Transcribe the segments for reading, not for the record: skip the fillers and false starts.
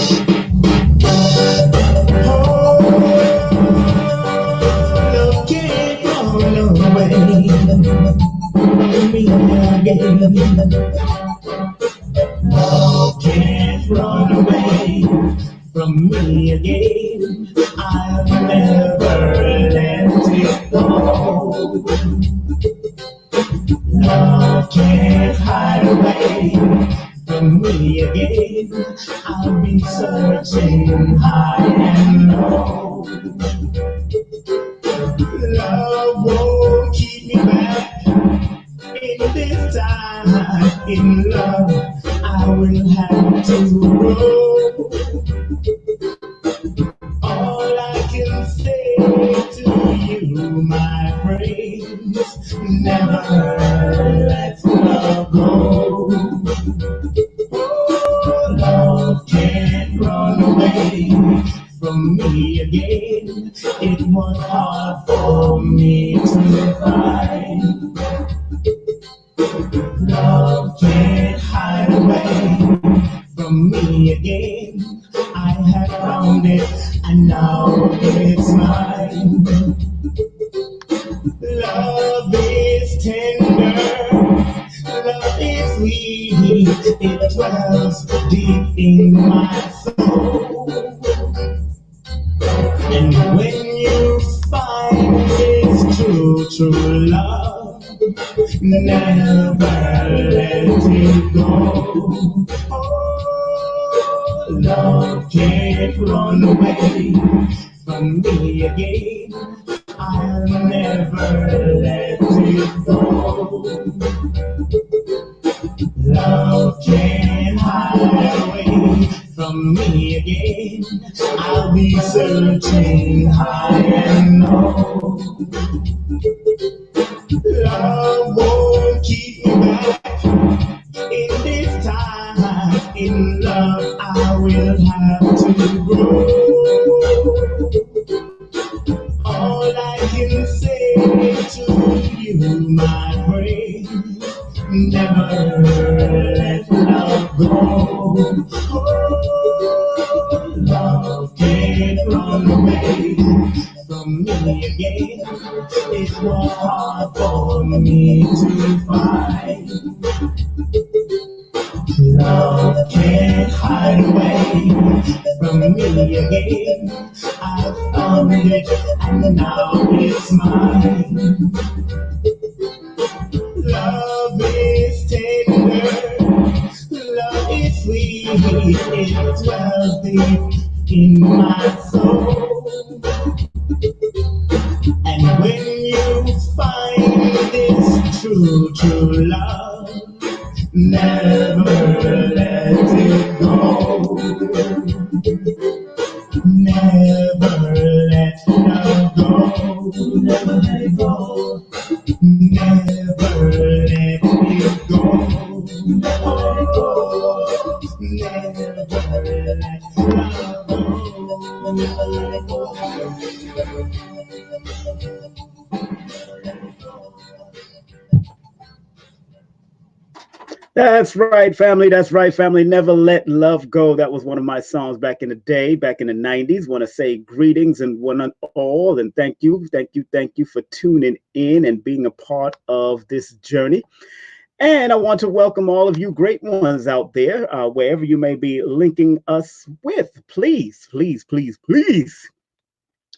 Love can't run away from me again. Love can't run away from me again. I'll never let it go. Love can't hide away from me again. I'll be searching high and low. Love won't keep me back in this time. In love, I will have to grow. All I can say to you, my friends, never let love go. Oh, love can't run away from me again. It was hard for me to find. Love can't hide away from me again. I have found it and now it's mine. Love is tender, love is sweet, it dwells deep in my soul. And when you find this true love, never let it go. Oh, love can't run away from me again. I'll never let it go. Love can't hide away from me again. I'll be searching high and low. Love won't keep me back in this time. In love, I will have to grow. All I can say to you, my friend, never let love go. Oh, love can't run away from me again. It was hard for me to find. Love can't hide away from me again. I found it and now it's mine. Love is tender, love is sweet, it dwells deep in my soul. And when you find this true love, never let it go. Never let love go. Never let it go. Never let it go. Never let it go. Never let love go. Never let it go. That's right, family. That's right, family. Never let love go. That was one of my songs back in the day, back in the 90s. Want to say greetings and one and all, and thank you for tuning in and being a part of this journey. And I want to welcome all of you great ones out there, wherever you may be linking us with. Please, please, please, please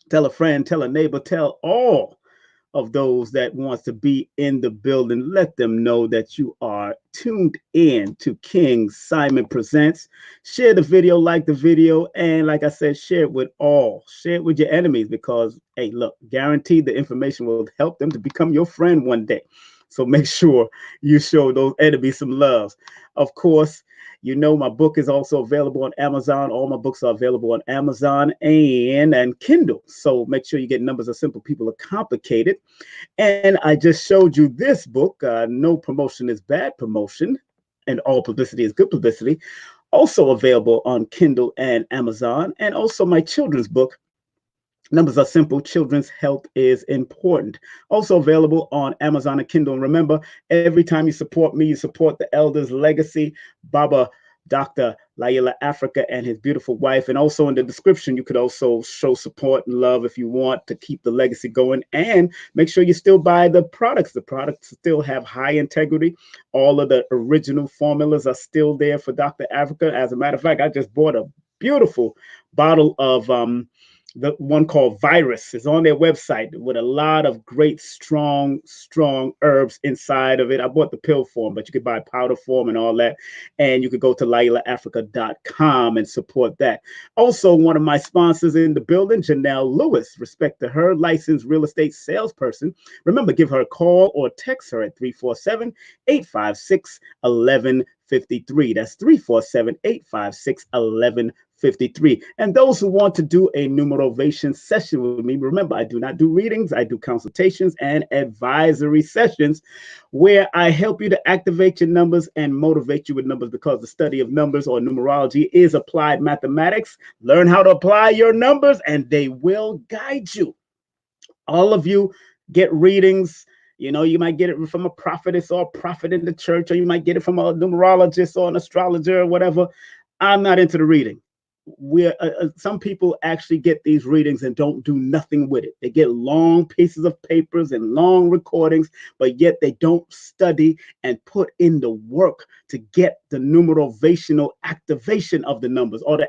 tell a friend, tell a neighbor, tell all of those that wants to be in the building. Let them know that you are tuned in to King Simon Presents. Share the video, like the video, and like I said, share it with all. Share it with your enemies because, hey, look, guaranteed the information will help them to become your friend one day. So make sure you show those enemies some love. Of course, you know my book is also available on Amazon. All my books are available on Amazon and Kindle. So make sure you get Numbers Are Simple, People Are Complicated. And I just showed you this book, No Promotion is Bad Promotion, and All Publicity is Good Publicity. Also available on Kindle and Amazon. And also my children's book, Numbers Are Simple, Children's Health is Important. Also available on Amazon and Kindle. And remember, every time you support me, you support the elders' legacy. Baba Dr. Laila Africa and his beautiful wife. And also in the description, you could also show support and love if you want to keep the legacy going, and make sure you still buy the products. The products still have high integrity. All of the original formulas are still there for Dr. Africa. As a matter of fact, I just bought a beautiful bottle of the one called Virus. Is on their website with a lot of great strong herbs inside of it. I bought the pill form, but you could buy powder form and all that. And you could go to LailaAfrica.com and support that. Also, one of my sponsors in the building, Janelle Lewis. Respect to her, licensed real estate salesperson. Remember, give her a call or text her at 347-856-1153. That's 347-856-1153. And those who want to do a numerovation session with me, remember, I do not do readings. I do consultations and advisory sessions where I help you to activate your numbers and motivate you with numbers, because the study of numbers or numerology is applied mathematics. Learn how to apply your numbers and they will guide you. All of you get readings. You know, you might get it from a prophetess or a prophet in the church, or you might get it from a numerologist or an astrologer or whatever. I'm not into the reading. Some people actually get these readings and don't do nothing with it. They get long pieces of papers and long recordings, but yet they don't study and put in the work to get the numerovational activation of the numbers, or the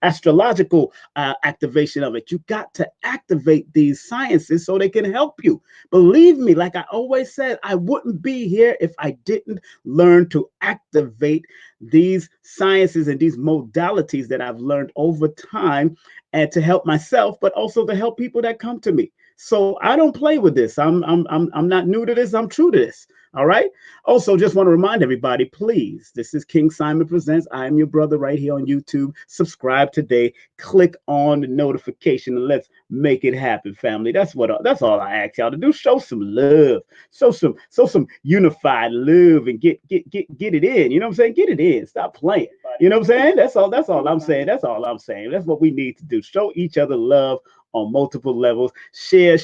astrological activation of it. You got to activate these sciences so they can help you. Believe me, like I always said, I wouldn't be here if I didn't learn to activate these sciences and these modalities that I've learned over time, and to help myself, but also to help people that come to me. So I don't play with this. I'm not new to this. I'm true to this. All right. Also, just want to remind everybody, please, this is King Simon Presents. I am your brother right here on YouTube. Subscribe today. Click on the notification and let's make it happen, family. That's all I ask y'all to do. Show some love. Show some unified love and get it in. You know what I'm saying? Get it in. Stop playing. You know what I'm saying? That's all I'm saying. That's all I'm saying. That's what we need to do. Show each other love on multiple levels. Share,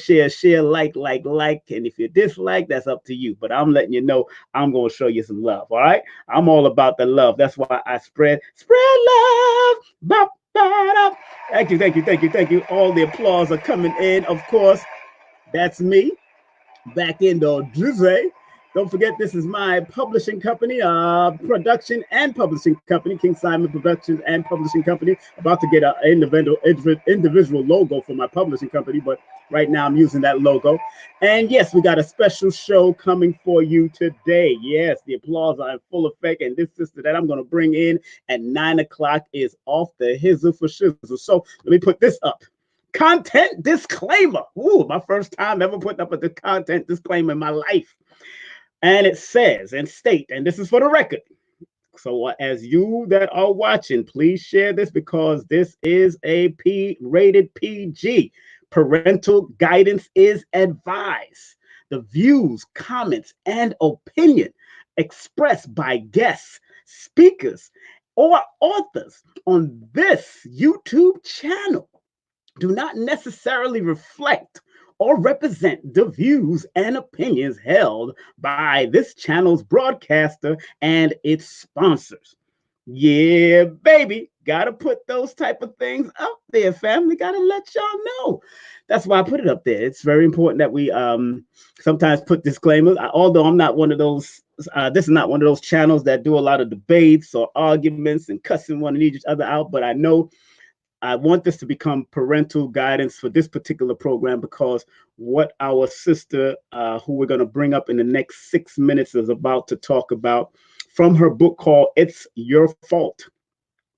like. And if you dislike, that's up to you. But I'm letting you know I'm going to show you some love. All right. I'm all about the love. That's why I spread love. Bop, bop. Thank you. All the applause are coming in. Of course, that's me back in the Drizzy. Don't forget, this is my publishing company, production and publishing company, King Simon Productions and Publishing Company. About to get an individual logo for my publishing company, but right now I'm using that logo. And yes, we got a special show coming for you today. Yes, the applause are in full effect. And this sister that I'm going to bring in at 9 o'clock is off the hizzle for shizzle. So let me put this up. Content disclaimer. Ooh, my first time ever putting up a content disclaimer in my life. And it says and state, and this is for the record. So as you that are watching, please share this, because this is a rated PG. Parental guidance is advised. The views, comments, and opinion expressed by guests, speakers, or authors on this YouTube channel do not necessarily reflect or represent the views and opinions held by this channel's broadcaster and its sponsors. Yeah, baby, gotta put those type of things up there, family. Gotta let y'all know. That's why I put it up there. It's very important that we sometimes put disclaimers. Although I'm not one of those. This is not one of those channels that do a lot of debates or arguments and cussing one and each other out. But I know I want this to become parental guidance for this particular program, because what our sister, who we're going to bring up in the next 6 minutes, is about to talk about from her book called It's Your Fault.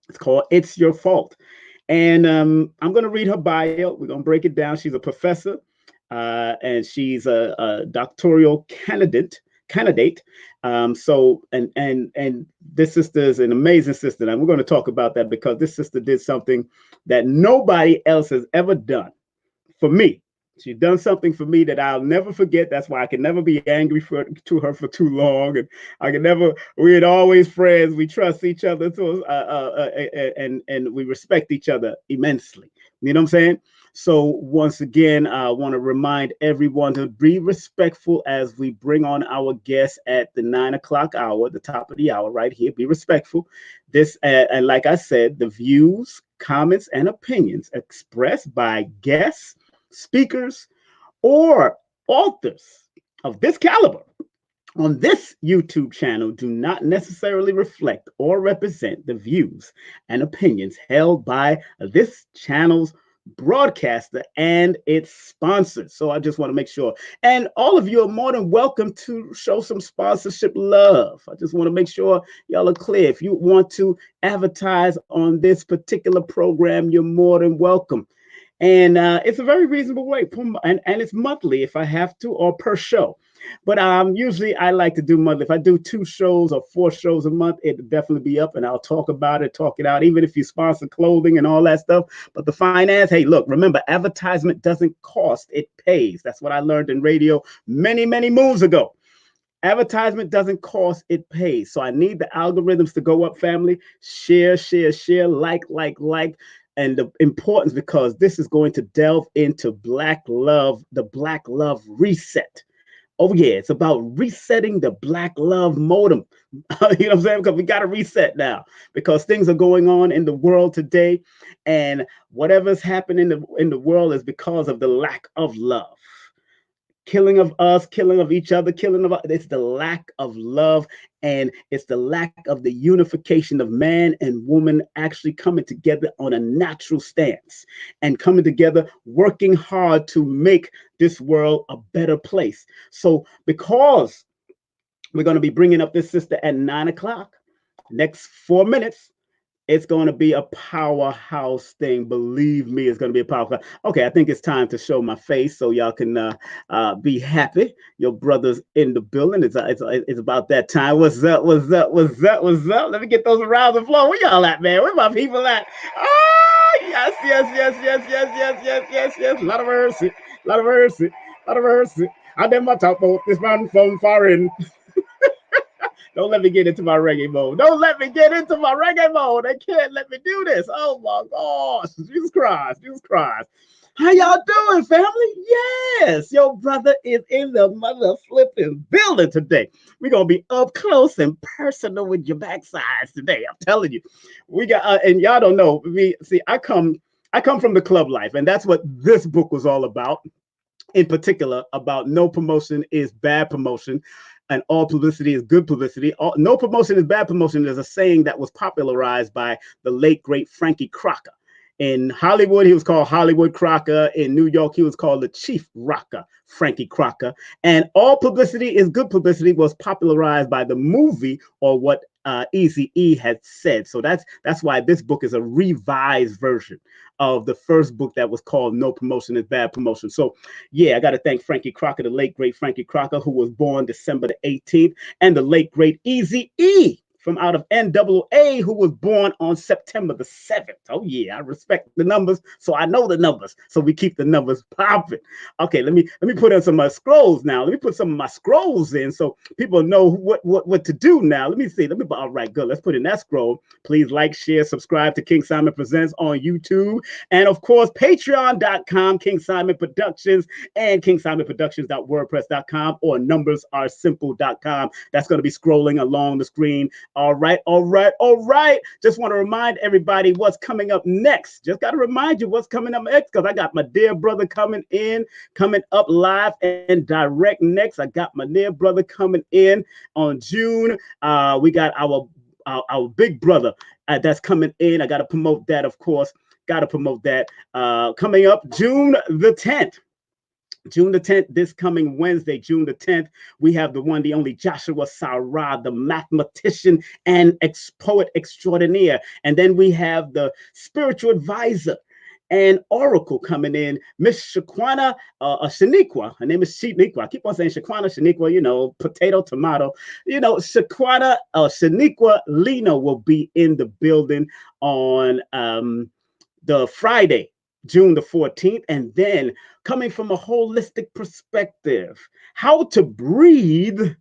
It's called It's Your Fault. And I'm going to read her bio. We're going to break it down. She's a professor, and she's a doctoral candidate. So this sister is an amazing sister, and we're going to talk about that, because this sister did something that nobody else has ever done for me. She's done something for me that I'll never forget. That's why I can never be angry to her for too long, and we're always friends. We trust each other, and we respect each other immensely. You know what I'm saying? So once again, I want to remind everyone to be respectful as we bring on our guests at the 9 o'clock hour, the top of the hour, right here. Be respectful. This and like I said, the views, comments, and opinions expressed by guests, speakers, or authors of this caliber on this YouTube channel do not necessarily reflect or represent the views and opinions held by this channel's broadcaster and its sponsors. So I just want to make sure. And all of you are more than welcome to show some sponsorship love. I just want to make sure y'all are clear. If you want to advertise on this particular program, you're more than welcome. And it's a very reasonable rate, and it's monthly if I have to, or per show. But usually I like to do monthly. If I do 2 shows or 4 shows a month, it'll definitely be up, and I'll talk about it, talk it out, even if you sponsor clothing and all that stuff. But the finance, hey, look, remember, advertisement doesn't cost, it pays. That's what I learned in radio many, many moons ago. Advertisement doesn't cost, it pays. So I need the algorithms to go up, family. Share, share, share, like. And the importance, because this is going to delve into Black love, the Black love reset. Oh, yeah, it's about resetting the Black love modem. You know what I'm saying? Because we got to reset now, because things are going on in the world today. And whatever's happening in the world is because of the lack of love. Killing of us, killing of each other, killing of us. It's the lack of love, and it's the lack of the unification of man and woman actually coming together on a natural stance and coming together, working hard to make this world a better place. So because we're going to be bringing up this sister at 9 o'clock, next 4 minutes, it's going to be a powerhouse thing. Believe me, it's going to be a powerhouse. Okay, I think it's time to show my face so y'all can be happy. Your brother's in the building. It's about that time. What's up? What's up? What's up? What's up? Let me get those around the floor. Where y'all at, man? Where my people at? Oh, yes, yes, yes, yes, yes, yes, yes, yes, yes. A lot of mercy. A lot of mercy. A lot of mercy. I did my top boat. This man from foreign. Don't let me get into my reggae mode. Don't let me get into my reggae mode. They can't let me do this. Oh my gosh. Jesus Christ. Jesus Christ. How y'all doing, family? Yes, your brother is in the mother flipping building today. We're gonna be up close and personal with your backsides today. I'm telling you. We got and y'all don't know. I come from the club life, and that's what this book was all about. In particular, about no promotion is bad promotion, and all publicity is good publicity. No promotion is bad promotion is a saying that was popularized by the late, great Frankie Crocker. In Hollywood, he was called Hollywood Crocker. In New York, he was called the Chief Rocker, Frankie Crocker. And all publicity is good publicity was popularized by the movie, or what Eazy-E had said. So that's why this book is a revised version of the first book that was called No Promotion is Bad Promotion. So yeah, I got to thank Frankie Crocker, the late great Frankie Crocker, who was born December the 18th, and the late great Eazy-E from out of NAA, who was born on September the 7th. Oh yeah, I respect the numbers, so I know the numbers, so we keep the numbers popping. Okay, let me put in some of my scrolls now. Let me put some of my scrolls in so people know what to do now. Let me see. All right, good. Let's put in that scroll. Please like, share, subscribe to King Simon Presents on YouTube, and of course Patreon.com, King Simon Productions, and KingSimonProductions.wordpress.com, or NumbersAreSimple.com. That's going to be scrolling along the screen. All right. Just want to remind everybody what's coming up next. Just got to remind you what's coming up next, because I got my dear brother coming up live and direct next. I got my dear brother coming in on June. We got our big brother that's coming in. I got to promote that, of course. Got to promote that. Coming up June the 10th. June the 10th, this coming Wednesday, June the 10th, we have the one, the only Joshua Sarah, the mathematician and poet extraordinaire. And then we have the spiritual advisor and oracle coming in, Miss Shaquana Shaniqua. Her name is Shaniqua. I keep on saying Shaquana Shaniqua, potato, tomato. Shaquana Shaniqua Lino will be in the building on the Friday, June the 14th, and then coming from a holistic perspective, how to breathe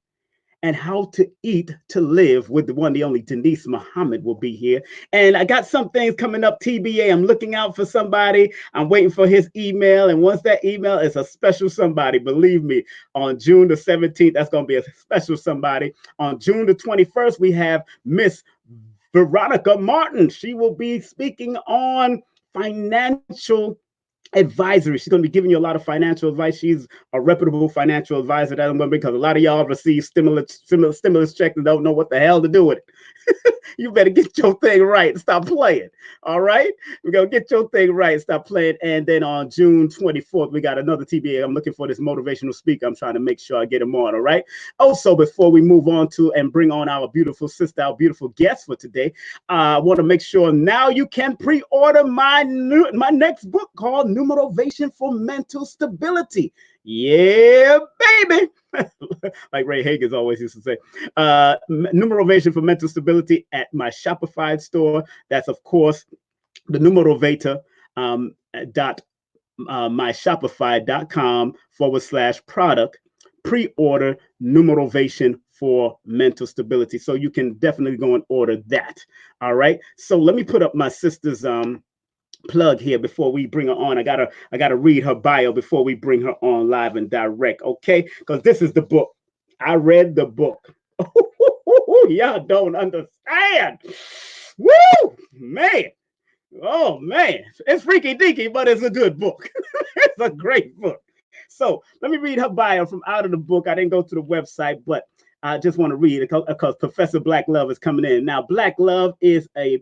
and How to Eat to Live with the one, the only Denise Muhammad will be here. And I got some things coming up, TBA. I'm looking out for somebody. I'm waiting for his email. And once that email is a special somebody, believe me, on June the 17th, that's going to be a special somebody. On June the 21st, we have Miss Veronica Martin. She will be speaking on financial advisory. She's going to be giving you a lot of financial advice. She's a reputable financial advisor that I'm going to, because a lot of y'all receive stimulus checks and don't know what the hell to do with it. You better get your thing right and stop playing. All right. We're going to get your thing right and stop playing. And then on June 24th, we got another TBA. I'm looking for this motivational speaker. I'm trying to make sure I get him on. All right. Also, before we move on to and bring on our beautiful sister, our beautiful guest for today, I want to make sure now you can pre-order my next book called Numerovation for Mental Stability. Yeah, baby. Like Ray Hagens always used to say, Numerovation for Mental Stability at my Shopify store. That's, of course, the Numerovator dot myshopify.com/product. Pre-order Numerovation for Mental Stability. So you can definitely go and order that. All right. So let me put up my sister's plug here before we bring her on. I gotta read her bio before we bring her on live and direct, okay? Because this is the book. I read the book. Y'all don't understand. Woo, man. Oh man, it's freaky deaky, but it's a good book. It's a great book. So let me read her bio from out of the book. I didn't go to the website, but I just want to read it because Professor Black Love is coming in. Now, Black Love is a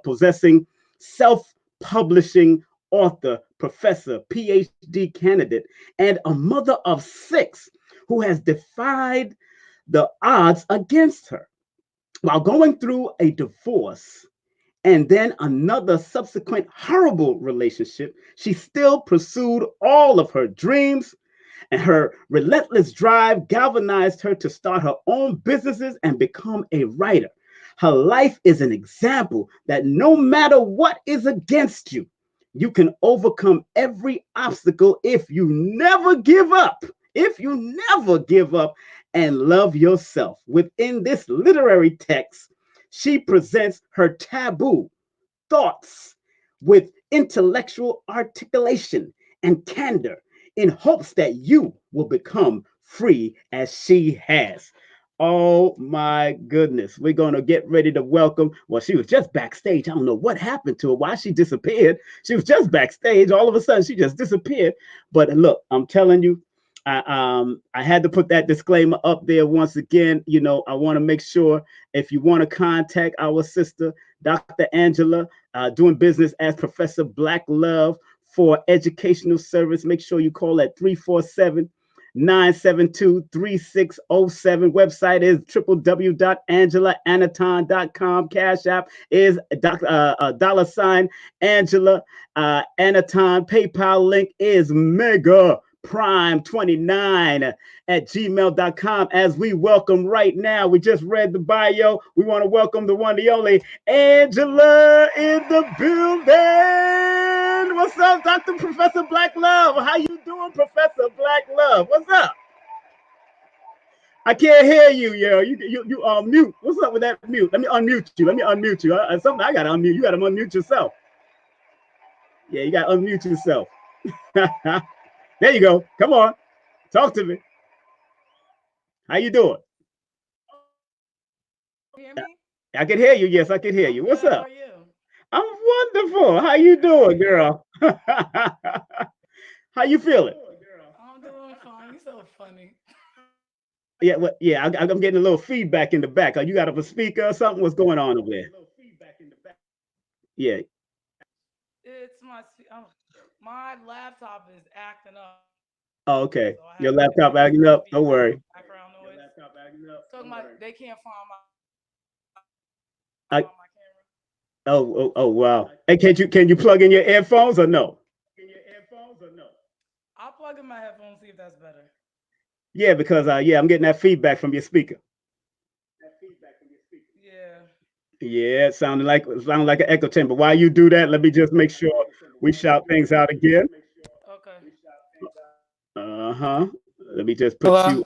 possessing self-publishing author, professor, Ph.D. candidate, and a mother of 6 who has defied the odds against her. While going through a divorce and then another subsequent horrible relationship, she still pursued all of her dreams, and her relentless drive galvanized her to start her own businesses and become a writer. Her life is an example that no matter what is against you, you can overcome every obstacle if you never give up. If you never give up and love yourself. Within this literary text, she presents her taboo thoughts with intellectual articulation and candor in hopes that you will become free as she has. Oh my goodness. We're going to get ready to welcome. Well, she was just backstage. I don't know what happened to her, why she disappeared. She was just backstage. All of a sudden, she just disappeared. But look, I'm telling you, I had to put that disclaimer up there once again. You know, I want to make sure if you want to contact our sister, Dr. Angela, doing business as Professor Black Love for educational service, make sure you call at 347-972-3607. Website is www.AngelaAniton.com. Cash app is $ Angela Aniton. PayPal link is Mega Prime 29 at gmail.com. As we welcome right now, we just read the bio. We want to welcome the one, the only Angela in the building. What's up, Dr. Professor Black Love? How you doing, Professor Black Love? What's up? I can't hear you, yo. You mute. What's up with that mute? Let me unmute you. Something I gotta unmute. You gotta unmute yourself. Yeah, you gotta unmute yourself. There you go. Come on. Talk to me. How you doing? Hear me? I can hear you. Yes, I can hear you. What's Good. up? How are you? I'm wonderful. How you doing, girl? How you feeling? I'm doing fine. You're so funny. Yeah, well, yeah. I'm getting a little feedback in the back. You got up a speaker or something? What's going on over there? Yeah. It's my laptop is acting up, Oh, so okay. I had to Your put it on laptop acting up? speaker. Don't worry. Background noise. Talking about they can't find my I, camera. oh, wow. Hey, can you plug in your earphones or no? I'll plug in my headphones, see if that's better. Yeah, because yeah, I'm getting that feedback from your speaker. Yeah. Yeah, it sounded like an echo chamber. While you do that, let me just make sure we shout things out again. Okay. Uh-huh. Let me just put Hello. you.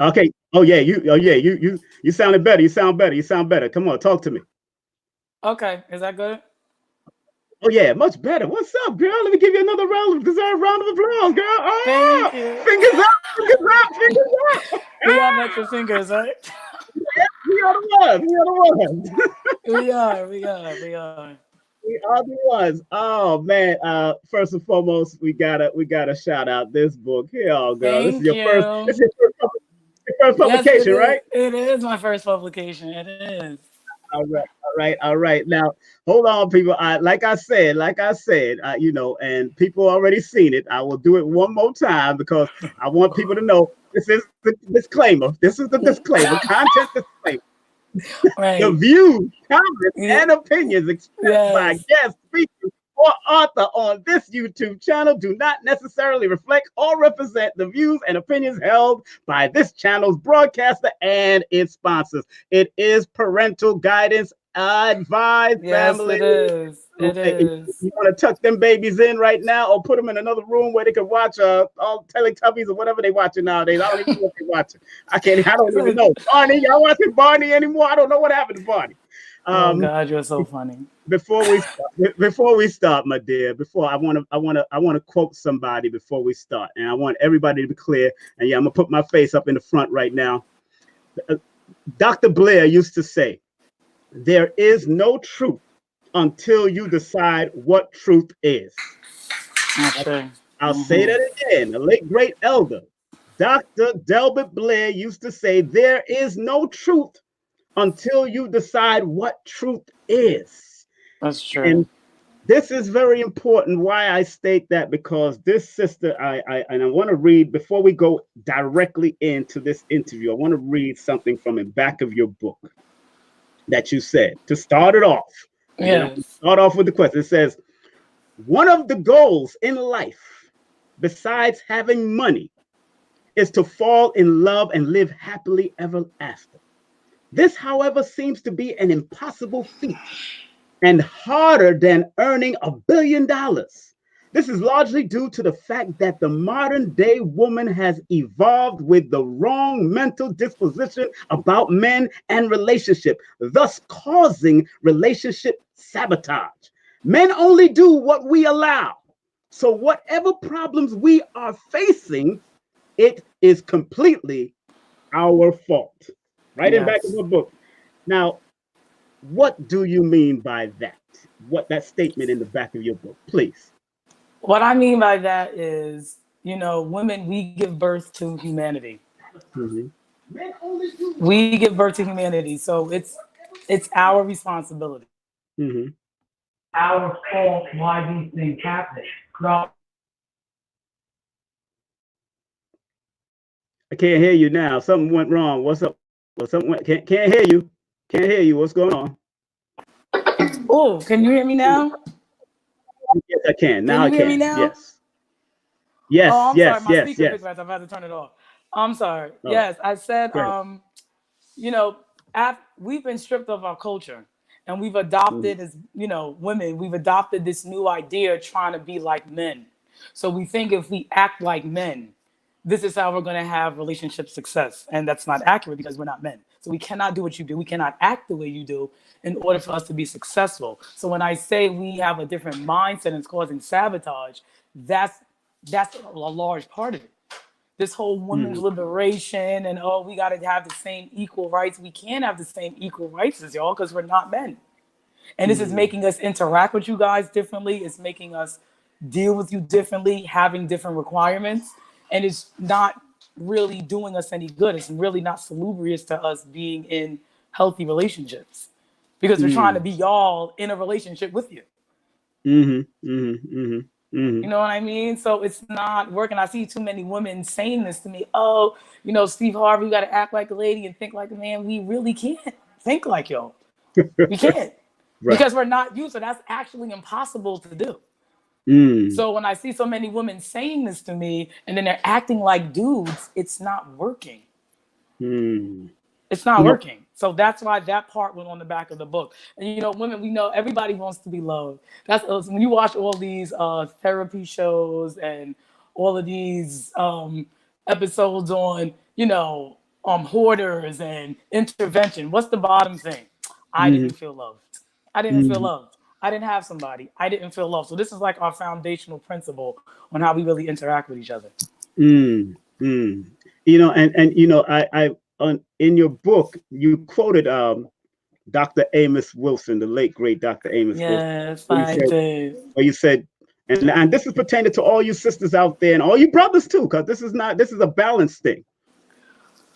Okay. Oh yeah, you sounded better. You sound better. You sound better. Come on, talk to me. Okay, is that good? Oh yeah, much better. What's up, girl? Let me give you another deserved round of applause, girl. Thank Ah, you. fingers up, fingers up, fingers up. We have extra fingers, right? We are the ones. We are the ones. We are. We are the ones. Oh man. First and foremost, we gotta shout out this book. Here, girl. This is Thank your first. you. This is your first Yes, it publication, is. right? It is my first publication. It is. All right, all right, all right. Now, hold on, people. Like I said, and people already seen it. I will do it one more time because I want people to know this is the disclaimer. This is the disclaimer. Content disclaimer. The Right. views, comments, Yeah. and opinions expressed by Yes. guest speakers or author on this YouTube channel do not necessarily reflect or represent the views and opinions held by this channel's broadcaster and its sponsors. It is parental guidance advised, Yes, family. it is. It Okay, is. you want to tuck them babies in right now, or put them in another room where they can watch all Teletubbies or whatever they watching nowadays. I don't even know what they watching. I can't. I don't even know. Barney, y'all watching Barney anymore? I don't know what happened to Barney. Oh Um, God, you're so funny. before we start, my dear, before I want to quote somebody before we start, and I want everybody to be clear. And yeah, I'm gonna put my face up in the front right now. Dr. Blair used to say, "There is no truth until you decide what truth is." That's true. I'll say that again. The late great elder, Dr. Delbert Blair used to say, "There is no truth until you decide what truth is." That's true. And this is very important. Why I state that, because this sister, I want to read before we go directly into this interview. I want to read something from the back of your book that you said to start it off, and then I'm going to Yes. start off with the question. It says, "One of the goals in life, besides having money, is to fall in love and live happily ever after. This, however, seems to be an impossible feat and harder than earning $1 billion. This is largely due to the fact that the modern day woman has evolved with the wrong mental disposition about men and relationship, thus causing relationship sabotage. Men only do what we allow. So whatever problems we are facing, it is completely our fault." Right in back of Yes. the book. Now, what do you mean by that? What that statement in the back of your book, please. What I mean by that is, women, we give birth to humanity. Mhm. We give birth to humanity. So it's our responsibility. Mhm. Our fault why these things happen. No. I can't hear you now. Something went wrong. What's up? Well, something went, can't hear you. Can't hear you. What's going on? Oh, can you hear me now? Yes, I can. Can Now I you hear me can. now? Yes. Oh, Yes. I'm sorry. Yes. My Yes. speaker Yes. picked up. I've had to turn it off. I'm sorry. Oh, Yes, I said, great. you know, we've been stripped of our culture, and we've Mhm. adopted as women. We've adopted this new idea of trying to be like men. So we think if we act like men, this is how we're going to have relationship success, and that's not accurate because we're not men. So we cannot do what you do. We cannot act the way you do in order for us to be successful. So when I say we have a different mindset and it's causing sabotage, that's a large part of it. This whole women's Mhm. liberation and we got to have the same equal rights. We can't have the same equal rights as y'all because we're not men. And this is Mhm. making us interact with you guys differently. It's making us deal with you differently, having different requirements. And it's not really doing us any good. It's really not salubrious to us being in healthy relationships because we're trying to Mhm. be y'all in a relationship with you. Mhm. Mhm. Mhm. You Mhm. know what I mean? So it's not working. I see too many women saying this to me. Oh, Steve Harvey, you got to act like a lady and think like a man. We really can't think like y'all. We can't Right. because we're not you. So that's actually impossible to do. Mm. So when I see so many women saying this to me and then they're acting like dudes, it's not working. Mm. It's not No. working. So that's why that part went on the back of the book. And women, we know everybody wants to be loved. That's when you watch all these therapy shows and all of these episodes on, hoarders and intervention. What's the bottom thing? I Mm, didn't feel loved. I didn't feel mm, loved. I didn't have somebody. I didn't feel loved. So this is like our foundational principle on how we really interact with each other. mm, mm. I on in your book you quoted Dr. Amos Wilson, the late great Dr. Amos Wilson, Yes, where you I said, did. where you said, and this is pertaining to all you sisters out there and all you brothers too, because this is a balance thing.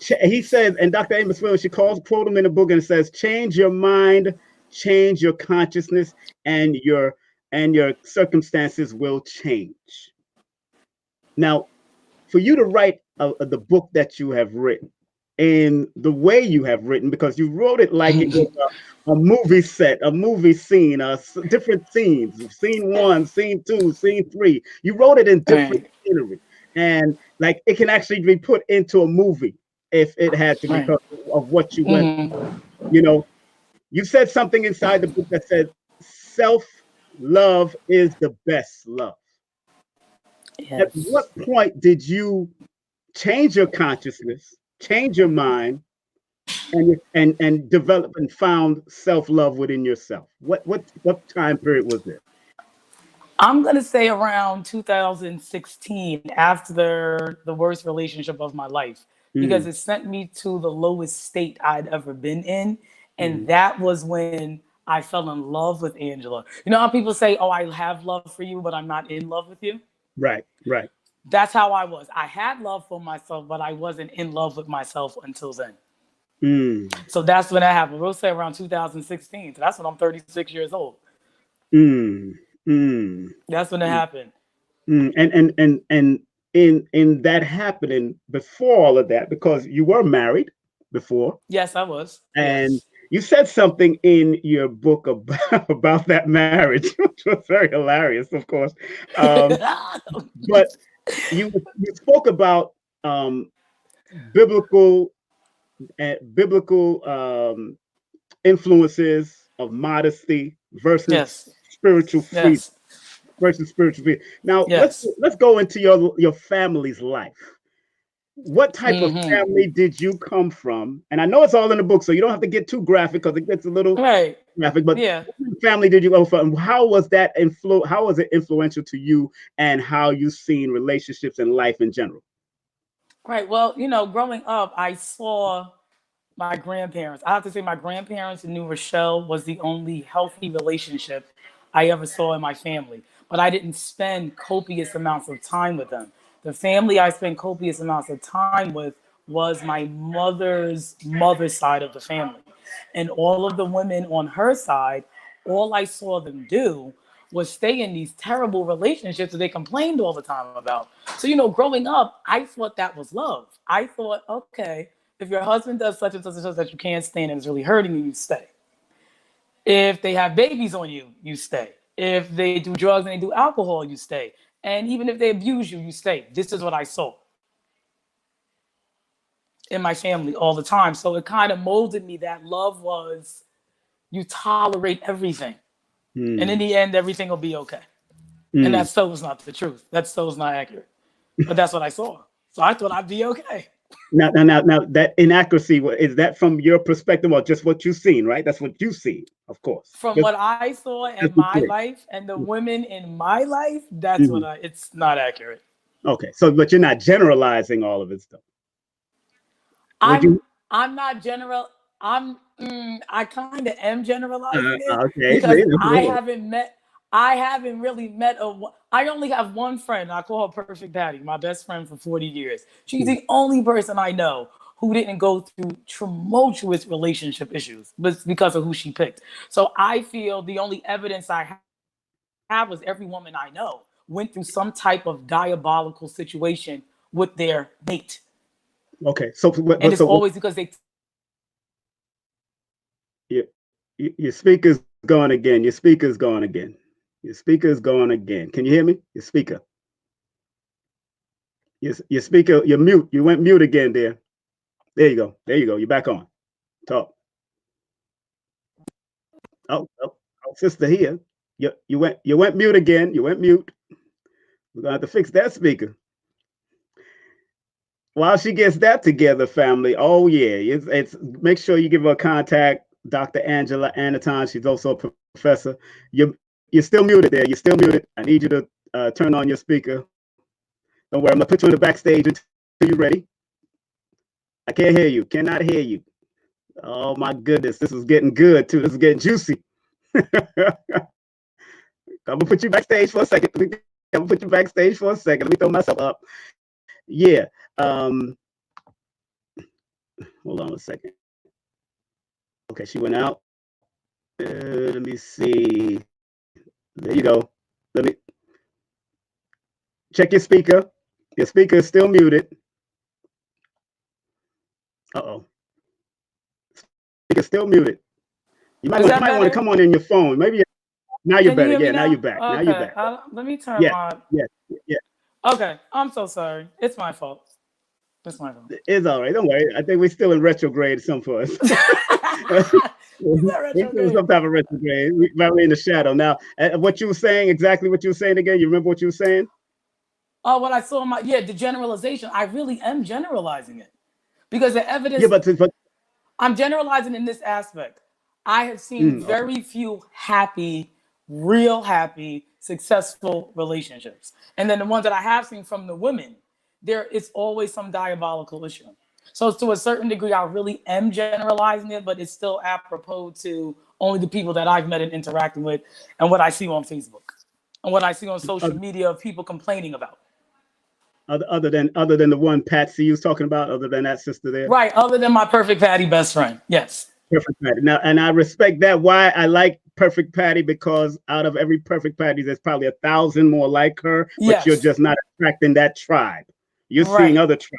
He said, and Dr. Amos Wilson, she calls quote him in the book and it says, change your mind, change your consciousness, and your circumstances will change. Now, for you to write the book that you have written in the way you have written, because you wrote it like it was a movie set, a movie scene, different scenes, scene one, scene two, scene three. You wrote it in different Right, scenery, and like it can actually be put into a movie if it had to, right. because of what you went. Hmm. You know, you said something inside the book that said self love is the best love. At what Yes. point did you change your consciousness, change your mind, and develop and found self-love within yourself? What time period was it? I'm gonna say around 2016, after the worst relationship of my life, because Mm, it sent me to the lowest state I'd ever been in, and mm, that was when I fell in love with Angela. You know how people say, "Oh, I have love for you, but I'm not in love with you." right, right. That's how I was. I had love for myself, but I wasn't in love with myself until then. Mm, So that's when that happened. We'll say around 2016. So that's when I'm 36 years old. mm, mm, That's when it mm, happened. and in that happening before all of that, because you were married before, Yes, I was. and Yes. you said something in your book about, about that marriage, which was very hilarious, of course. Um, but you spoke about um, biblical biblical influences of modesty Yes. spiritual freedom Yes. versus spiritual freedom. Now Yes. let's go into your family's life. What type of Hmm. family did you come from? And I know it's all in the book, so you don't have to get too graphic because it gets a little Right. graphic. But Yeah. what kind of family did you go from? How was that How was it influential to you, and how you seen relationships and life in general? Right. Well, growing up, I saw my grandparents. I have to say, my grandparents in New Rochelle was the only healthy relationship I ever saw in my family. But I didn't spend copious amounts of time with them. The family I spent copious amounts of time with was my mother's side of the family. And all of the women on her side, all I saw them do was stay in these terrible relationships that they complained all the time about. So, growing up, I thought that was love. I thought, okay, if your husband does such and such and such that you can't stand and is really hurting you, you stay. If they have babies on you, you stay. If they do drugs and they do alcohol, you stay. And even if they abuse you, you stay. This is what I saw in my family all the time. So it kind of molded me that love was you tolerate everything. And in Hmm. the end, everything will be okay. And Mm. that still is not the truth. That still is not accurate. But that's what I saw. So I thought I'd be okay. Now, that inaccuracy, is that from your perspective or just what you've seen, right? That's what you've seen, of course. From what I saw in Just be my clear. life and the women in my life, that's Mhm. what it's not accurate. Okay, so but you're not generalizing all of it stuff. Would I'm you? I'm not general. I kind of am generalizing it Okay, because see, that's good. I haven't really met I only have one friend. I call her Perfect Patty, my best friend for 40 years. She's Mm, the only person I know who didn't go through tumultuous relationship issues, but it's because of who she picked. So I feel the only evidence I have was every woman I know went through some type of diabolical situation with their mate. okay, so And it's always because they your, your speaker's gone again. Your speaker's gone again. Your speaker's gone again. Can you hear me? Your speaker. Your speaker. You're mute. You went mute again there. There you go. There you go. You're back on. Talk. Sister here. You went mute again. You went mute. We're gonna have to fix that speaker. while she gets that together, family. Oh yeah, it's make sure you give her a contact, Dr. AngelaAniton. She's also a professor. You're still muted there. You're still muted. I need you to turn on your speaker. Don't worry, I'm gonna put you in the backstage until you're ready. I can't hear you. Cannot hear you. Oh my goodness, this is getting good too. This is getting juicy. I'm gonna put you backstage for a second. I'm gonna put you backstage for a second. Let me throw myself up. Yeah. Um, hold on a second. Okay, she went out. Let me see. There you go. Let me check your speaker. Your speaker is still muted. Uh-oh. Speaker still muted. Is You that might want to better? come on in your phone. Maybe now you're Can you better. hear me Yeah, now you're now? back. Now you're Okay. back. Let me turn Yes, my. yes, yes. Okay. I'm so sorry. It's my fault. It's my fault. It's all right. Don't worry. I think we're still in retrograde, some for us. Is that We're still in retrograde? some type of retrograde. We're in the shadow. Now, what you were saying, exactly what you were saying again? You remember what you were saying? Oh, what I saw in my the generalization. I really am generalizing it because the Yeah, evidence but I'm generalizing in this aspect. I have seen okay. very few happy, real happy, successful relationships. And then the ones that I have seen from the women, there is always some diabolical issue. So to a certain degree, I really am generalizing it, but it's still apropos to only the people that I've met and interacting with and what I see on Facebook and what I see on social media of people complaining about. Other than the one Patsy you was talking about, other than that sister there. Right, other than my perfect Patty best friend. Yes. Perfect Patty. Now, and I respect that. Why I like Perfect Patty, because out of every Perfect Patty, there's probably 1,000 more like her, but you're Yes. just not attracting that tribe. You're seeing Right. other tribes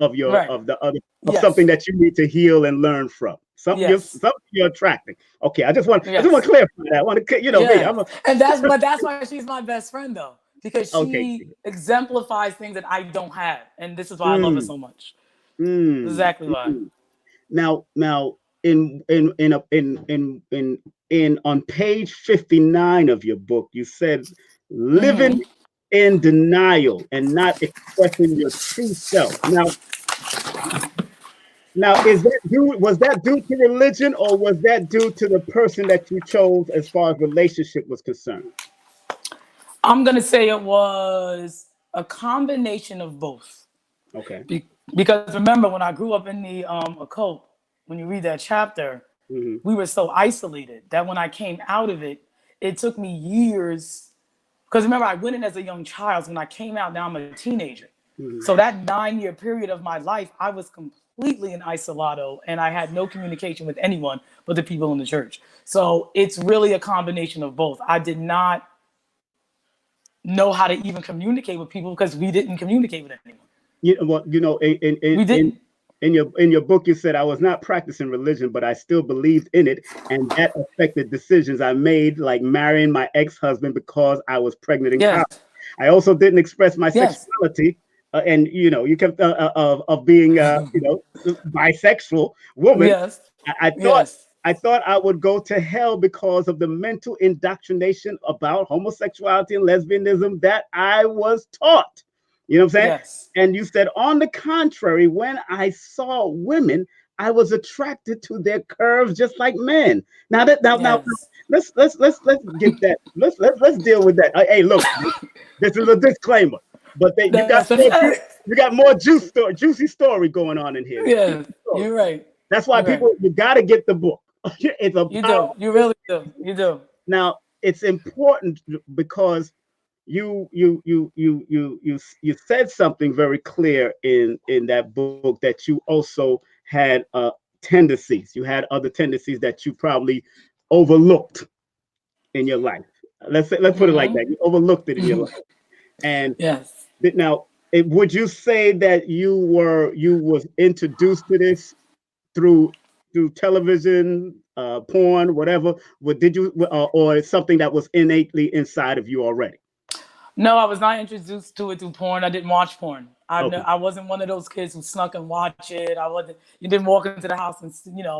Right. of the other of something Yes. that you need to heal and learn from. Yes. Something you're attracting. Okay, I just want to Yes. clarify that. I want to, me. Yeah. And that's why she's my best friend though. Because Okay. she exemplifies things that I don't have. And this is why I love her Mm, so much. mm, Exactly why. mm. Now, in on page 59 of your book, you said living in denial and not expressing your true self. Now, was that due to religion, or was that due to the person that you chose as far as relationship was concerned? I'm gonna say it was a combination of both. Okay. Because remember when I grew up in the occult, when you read that chapter, Hmm. we were so isolated that when I came out of it, it took me years. Because remember, I went in as a young child. So when I came out, now I'm a teenager. Hmm. So that 9-year period of my life, I was completely in isolado and I had no communication with anyone but the people in the church. So it's really a combination of both. I did not know how to even communicate with people because we didn't communicate with anyone. In We didn't. your book, you said I was not practicing religion, but I still believed in it, and that affected decisions I made, like marrying my ex-husband because I was pregnant in college. Yes. I also didn't express my Yes. sexuality, and you kept of being bisexual woman. Yes. I thought Yes. I would go to hell because of the mental indoctrination about homosexuality and lesbianism that I was taught. You know what I'm saying? Yes. And you said, on the contrary, when I saw women, I was attracted to their curves just like men. Now, Yes. let's get that. Let's deal with that. Hey, look, this is a disclaimer, but That's a fact. you got more juicy story going on in here. Juicy Yeah. story. You're right. That's why You're right. you got to get the book. It's a You do. You powerful. really do. You do. Now, it's important because you said something very clear in that book, that you also had tendencies. You had other tendencies that you probably overlooked in your life. Let's put it like that. You overlooked it in your life. And Yes. now, would you say that you was introduced to this through television, porn, whatever? What did you, or something that was innately inside of you already? No, I was not introduced to it through porn. I didn't watch porn. Okay. I wasn't one of those kids who snuck and watch it. I wasn't. You didn't walk into the house and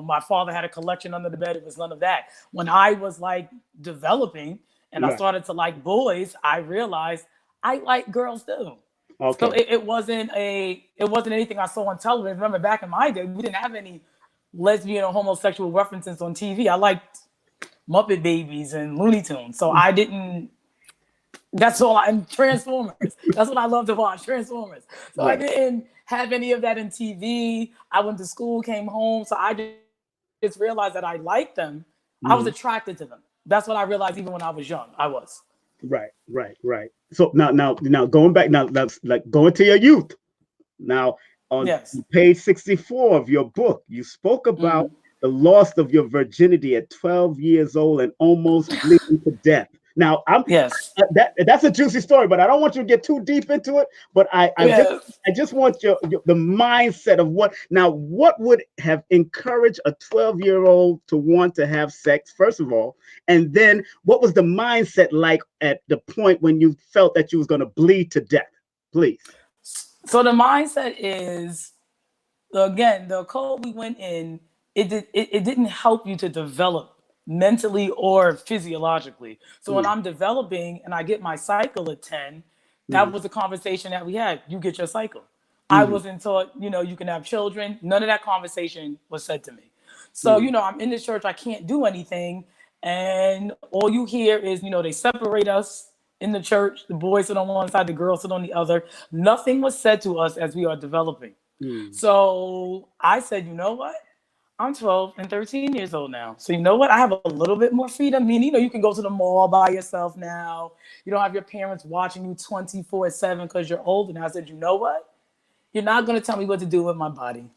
my father had a collection under the bed. It was none of that. When I was like developing and I Right. started to like boys, I realized I like girls too. So Okay. it wasn't anything I saw on television. Remember back in my day, we didn't have any lesbian or homosexual references on TV. I liked Muppet Babies and Looney Tunes. So I didn't that's all and Transformers. That's what I love to watch, Transformers. So I Right. didn't have any of that in TV. I went to school, came home, so I just realized that I liked them. I was Mhm. attracted to them. That's what I realized even when I was young. I was. Right. Right. Right. So now going back now, that's like going to your youth. Now, on Yes. page 64 of your book, you spoke about Mm. the loss of your virginity at 12 years old and almost bleeding to death. Now, Yes. that's a juicy story, but I don't want you to get too deep into it. But Yes. I just want the mindset of what would have encouraged a 12-year-old to want to have sex, first of all, and then what was the mindset like at the point when you felt that you was going to bleed to death? Please. So the mindset is again the code we went in. It didn't help you to develop mentally or physiologically. So when Mm, I'm developing and I get my cycle at 10, that mhm, was the conversation that we had. You get your cycle. I mhm, wasn't taught, you can have children. None of that conversation was said to me. So, mhm, I'm in this church, I can't do anything. And all you hear is, they separate us in the church. The boys sit on one side, the girls sit on the other. Nothing was said to us as we are developing. mm. So I said, you know what? I'm 12 and 13 years old now. So you know what? I have a little bit more freedom. I mean, you can go to the mall by yourself now. You don't have your parents watching you 24/7 because you're old. And I said, you know what? You're not going to tell me what to do with my body.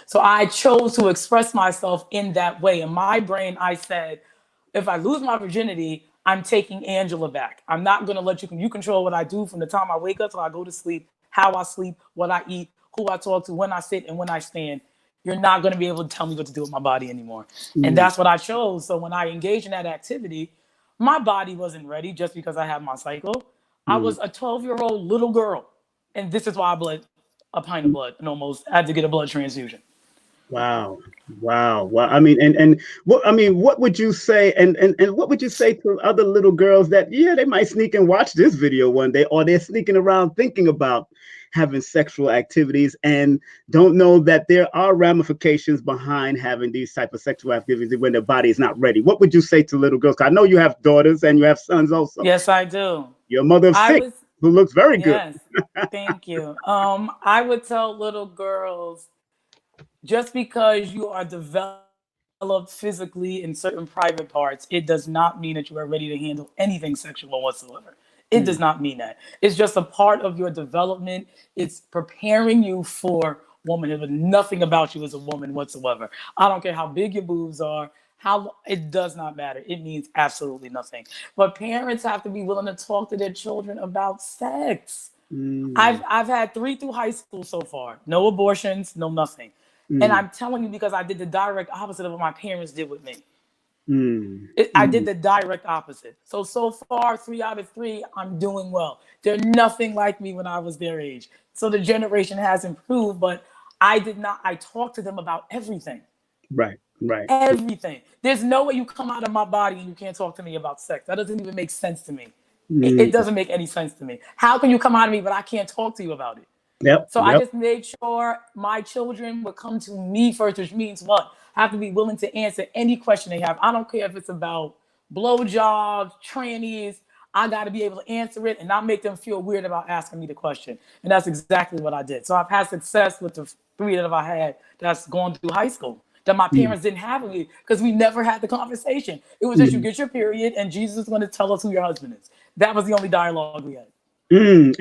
So I chose to express myself in that way. In my brain, I said, if I lose my virginity, I'm taking Angela back. I'm not going to let you control what I do from the time I wake up till I go to sleep, how I sleep, what I eat, who I talk to, when I sit and when I stand. You're not going to be able to tell me what to do with my body anymore. And Mm, that's what I chose. So when I engaged in that activity, my body wasn't ready just because I had my cycle. I mm, was a 12-year-old little girl. And this is why I bled a pint of blood and almost had to get a blood transfusion. wow, wow, wow. I mean, and what would you say, and what would you say to other little girls that they might sneak and watch this video one day, or they're sneaking around thinking about having sexual activities and don't know that there are ramifications behind having these type of sexual activities when their body is not ready? What would you say to little girls? 'Cause I know you have daughters and you have sons also. Yes, I do. You're a mother of I six was, who looks very good. yes, thank you. I would tell little girls just because you are developed physically in certain private parts, it does not mean that you are ready to handle anything sexual whatsoever. It does Mm, not mean that. It's just a part of your development. It's preparing you for womanhood, but nothing about you as a woman whatsoever. I don't care how big your boobs are, how it does not matter. It means absolutely nothing. But parents have to be willing to talk to their children about sex. mm, I've had 3 through high school so far. No abortions, no nothing. And mm, I'm telling you because I did the direct opposite of what my parents did with me. mm, I did mm. the direct opposite. So far, 3 out of 3, I'm doing well. They're nothing like me when I was their age. So the generation has improved, but I did not. I talked to them about everything. Right, right. Everything. There's no way you come out of my body and you can't talk to me about sex. That doesn't even make sense to me. It Mm, doesn't make any sense to me. How can you come out of me, but I can't talk to you about it? yep, So I yep. just made sure my children would come to me first, which means what? I have to be willing to answer any question they have. I don't care if it's about blowjobs, trannies. I got to be able to answer it and not make them feel weird about asking me the question. And that's exactly what I did. So I've had success with the 3 that I had that's gone through high school that my Mm, parents didn't have with me because we never had the conversation. It was just you mm. get your period and Jesus is going to tell us who your husband is. That was the only dialogue we had. And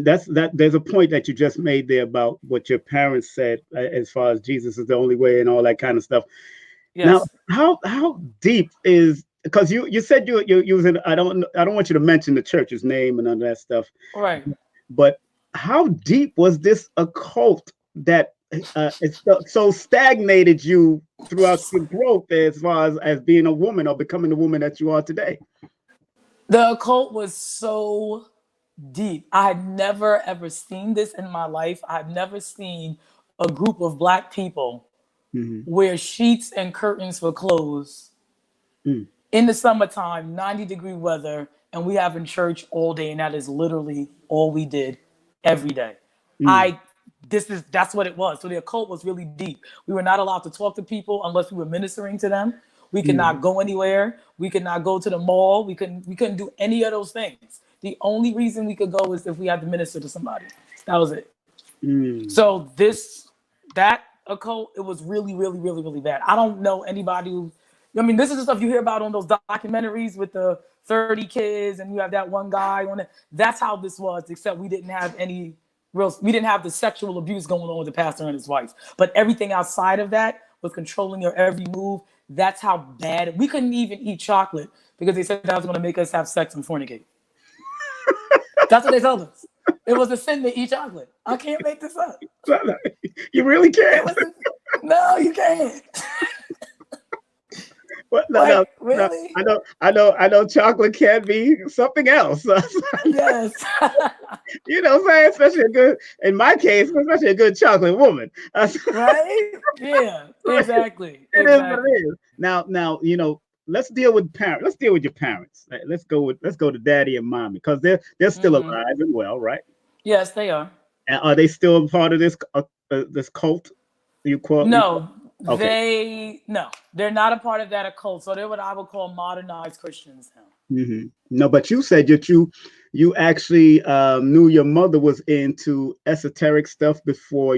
that's that. There's a point that you just made there about what your parents said, as far as Jesus is the only way and all that kind of stuff. Now, Yes. how deep is, because you said you using, I don't want you to mention the church's name and none of that stuff, All right. but how deep was this occult that it's so stagnated you throughout your growth as far as being a woman or becoming the woman that you are today? The occult was so deep. I had never ever seen this in my life. I had never seen a group of black people Hmm. wear sheets and curtains for clothes Mm, in the summertime, 90-degree weather, and we have in church all day, and that is literally all we did every day. That's what it was. So the occult was really deep. We were not allowed to talk to people unless we were ministering to them. We could not go anywhere. We could not go to the mall. We couldn't do any of those things. The only reason we could go is if we had to minister to somebody. That was it. So that occult, it was really, really, really, really bad. I don't know anybody who, I mean, this is the stuff you hear about on those documentaries with the 30 kids and you have that one guy on it. That's how this was, except we didn't have we didn't have the sexual abuse going on with the pastor and his wife. But everything outside of that was controlling your every move. That's how bad. We couldn't even eat chocolate because they said that was going to make us have sex and fornicate. That's what they told us. It was a sin to eat chocolate. I can't make this up. You really can't. No, you can't. What? No, really? No, I know chocolate can be something else. Yes. You know what I'm saying? In my case, especially a good chocolate woman. Right? Yeah, exactly. It is what it is. Now, you know, let's deal with parents. Let's deal with your parents. Let's go to daddy and mommy, because they're still alive and well, right? Yes, they are. And are they still part of this cult? No. Okay. They're not a part of that occult. So they're what I would call modernized Christians now. No, but you said that you actually knew your mother was into esoteric stuff before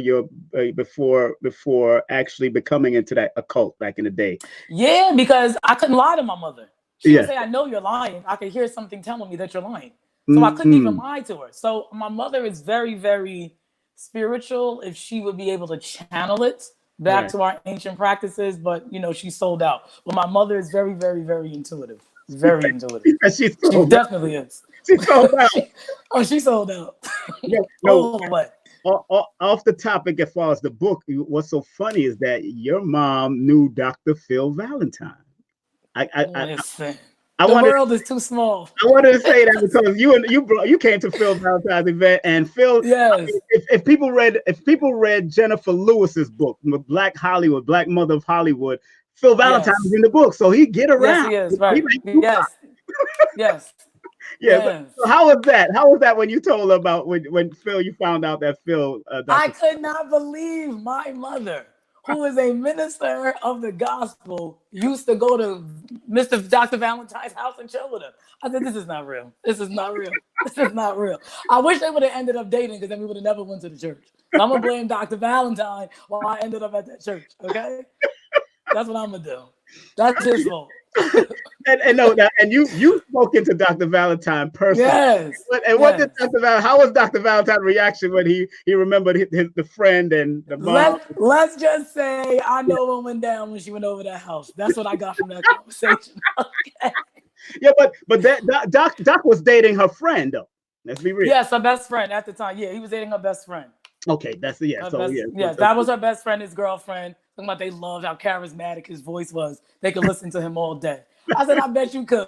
actually becoming into that occult back in the day. Yeah, because I couldn't lie to my mother. She would say, "I know you're lying." I could hear something telling me that you're lying, so I couldn't even lie to her. So my mother is very, very spiritual. If she would be able to channel it back to our ancient practices, but you know, she sold out. But my mother is very, very, very intuitive. Very intuitive. She definitely is. She sold out. She sold out. No, off the topic, as far as the book, what's so funny is that your mom knew Dr. Phil Valentine. Listen. The world is too small. I wanted to say that because you came to Phil Valentine's event, and Phil. Yes. If people read Jennifer Lewis's book, Black Hollywood, Black Mother of Hollywood, Phil Valentine was in the book, so he get around. Yes, he is. Right. Yes. Yeah. So how was that? How was that when you told her about when Phil? You found out that Phil. I could not believe my mother, who is a minister of the gospel, used to go to Dr. Valentine's house and chill with him. I said, "This is not real. This is not real. This is not real." I wish they would have ended up dating, because then we would have never went to the church. So I'm gonna blame Dr. Valentine while I ended up at that church. Okay, that's what I'm gonna do. That's his fault. and you spoke into Dr. Valentine personally. Yes. What did Dr. Valentine? How was Dr. Valentine's reaction when he remembered the friend and the mom? Let's just say I know what went down when she went over that house. That's what I got from that conversation. Okay. Yeah, but that Doc was dating her friend though. Let's be real. Yes, her best friend at the time. Yeah, he was dating her best friend. Okay, that was her best friend, his girlfriend. Talking about they loved how charismatic his voice was. They could listen to him all day. I said, "I bet you could."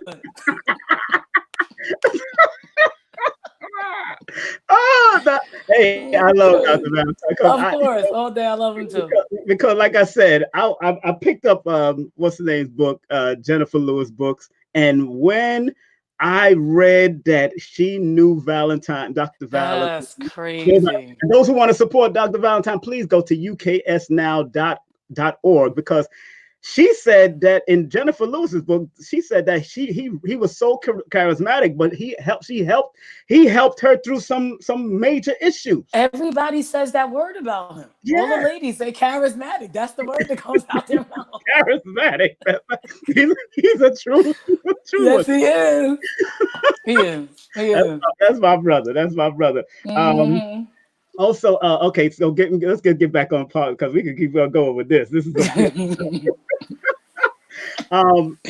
Hey, I love Dr. Valentine. Of course, all day I love him too. Because like I said, I picked up what's the name's book, Jennifer Lewis books, and when I read that she knew Dr. Valentine. That's crazy. Those who want to support Dr. Valentine, please go to uksnow.org, because she said that in Jennifer Lewis's book, she said that he was so charismatic, but he helped her through some major issues. Everybody says that word about him. Yeah. All the ladies say charismatic. That's the word that comes out their mouth. Charismatic. He's a true yes, one. He is. He is. That's my brother. Also, okay, so let's get back on part, because we can keep going with this. This is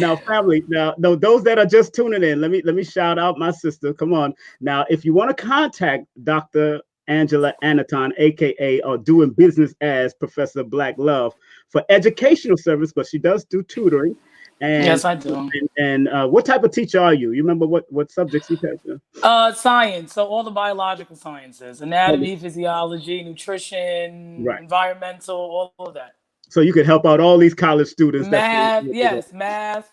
now, family. Now, those that are just tuning in, let me shout out my sister. Come on, now, if you want to contact Dr. AngelaAniton, aka or doing business as Professor Black Love, for educational service, but she does do tutoring. And, yes, I do. And what type of teacher are you? You remember what subjects you teach? Science. So all the biological sciences: anatomy, physiology, nutrition, environmental, all of that. So you could help out all these college students. Math, math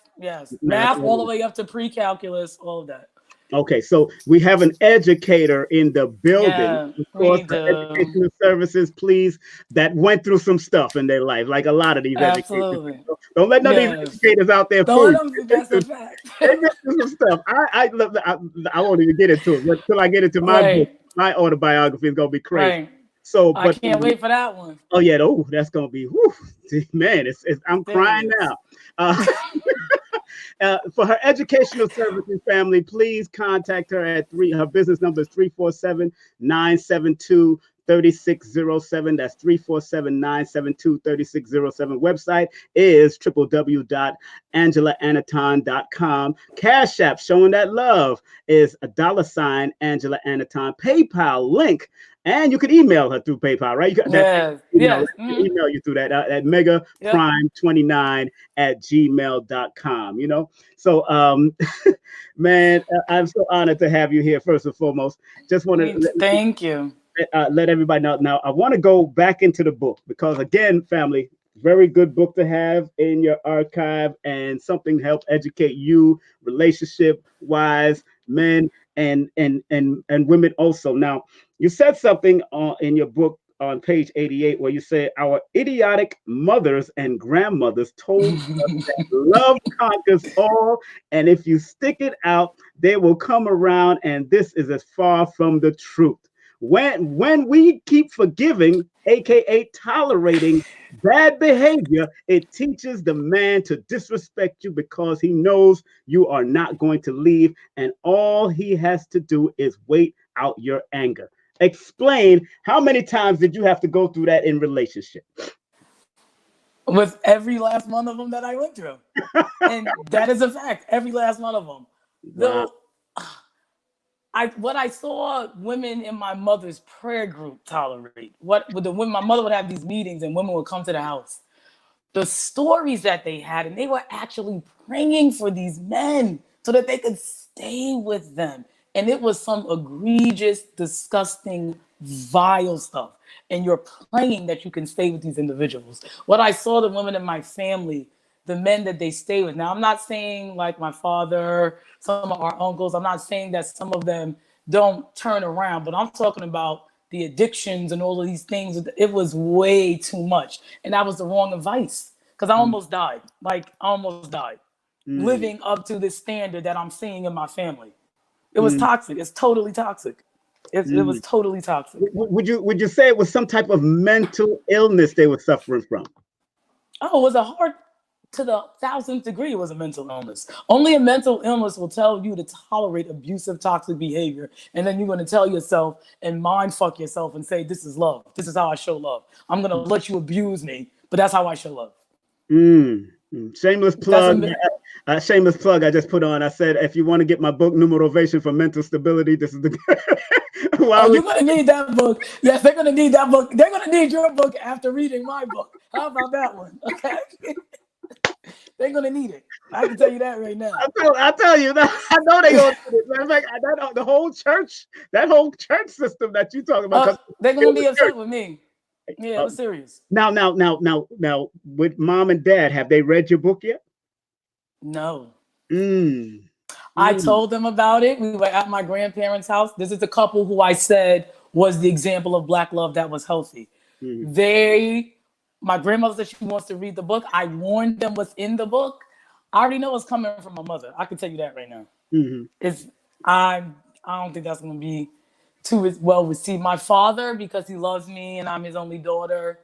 all the way up to pre-calculus, all of that. Okay, so we have an educator in the building. Yeah, Of course, we for do. educational services, please, that went through some stuff in their life, like a lot of these educators. Absolutely. Don't let none of these Yes. educators out there Don't fool let you. them, that's a fact. They been through some stuff. I won't even get into it, but until I get into my book, Right, my autobiography is gonna be crazy. right. So, I but can't wait for that one. oh yeah, oh that's gonna be whew, man. I'm crying Serious. now. Uh, for her educational services family, please contact her at her business number is 347-972-3607. That's 347-972-3607. Website is www.AngelaAniton.com. Cash App showing that love is $sign Angela Aniton. PayPal link, and you can email her through PayPal, right? Yes, Email, yes. email you through that at megaprime29@gmail.com. So man, I'm so honored to have you here. First and foremost, just want to Thank you. let everybody know. Now, I want to go back into the book because, again, family, very good book to have in your archive and something to help educate you, relationship wise, men and women also. Now, you said something in your book on page 88 where you say our idiotic mothers and grandmothers told us that love conquers all, and if you stick it out, they will come around, and this is as far from the truth. When we keep forgiving, aka tolerating bad behavior, it teaches the man to disrespect you because he knows you are not going to leave, and all he has to do is wait out your anger. Explain, how many times did you have to go through that in relationship? With every last one of them that I went through. And that is a fact. Every last one of them. Wow. Though what I saw women in my mother's prayer group tolerate. When my mother would have these meetings and women would come to the house, the stories that they had, and they were actually praying for these men so that they could stay with them. And it was some egregious, disgusting, vile stuff. And you're praying that you can stay with these individuals. What I saw the women in my family, the men that they stay with. Now, I'm not saying like my father, some of our uncles, I'm not saying that some of them don't turn around, but I'm talking about the addictions and all of these things. It was way too much. And that was the wrong advice because I almost died. Like, I almost died Mm, living up to this standard that I'm seeing in my family. It was mm, toxic. It's totally toxic. It was mm. totally toxic. Would you say it was some type of mental illness they were suffering from? Oh, it was a hard to the 1000th degree. It was a mental illness. Only a mental illness will tell you to tolerate abusive, toxic behavior. And then you're going to tell yourself and mind fuck yourself and say, this is love. This is how I show love. I'm going to let you abuse me, but that's how I show love. Shameless That's plug. Shameless plug. I just put on. I said, if you want to get my book, Numerovation for Mental Stability, this is the. Oh, you're gonna need that book. Yes, they're gonna need that book. They're gonna need your book after reading my book. How about that one? Okay. They're gonna need it. I can tell you that right now. I tell you that I know they gonna do it. Matter of fact, the whole church, that whole church system that you talking about. They're gonna be upset with me. Yeah, it was serious. Now, with mom and dad, have they read your book yet? No. Mm, I mm, told them about it. We were at my grandparents' house. This is the couple who I said was the example of Black love that was healthy. mm, My grandmother said she wants to read the book. I warned them what's in the book. I already know what's coming from my mother. I can tell you that right now. mm, It's I don't think that's gonna be too well received. My father, because he loves me and I'm his only daughter,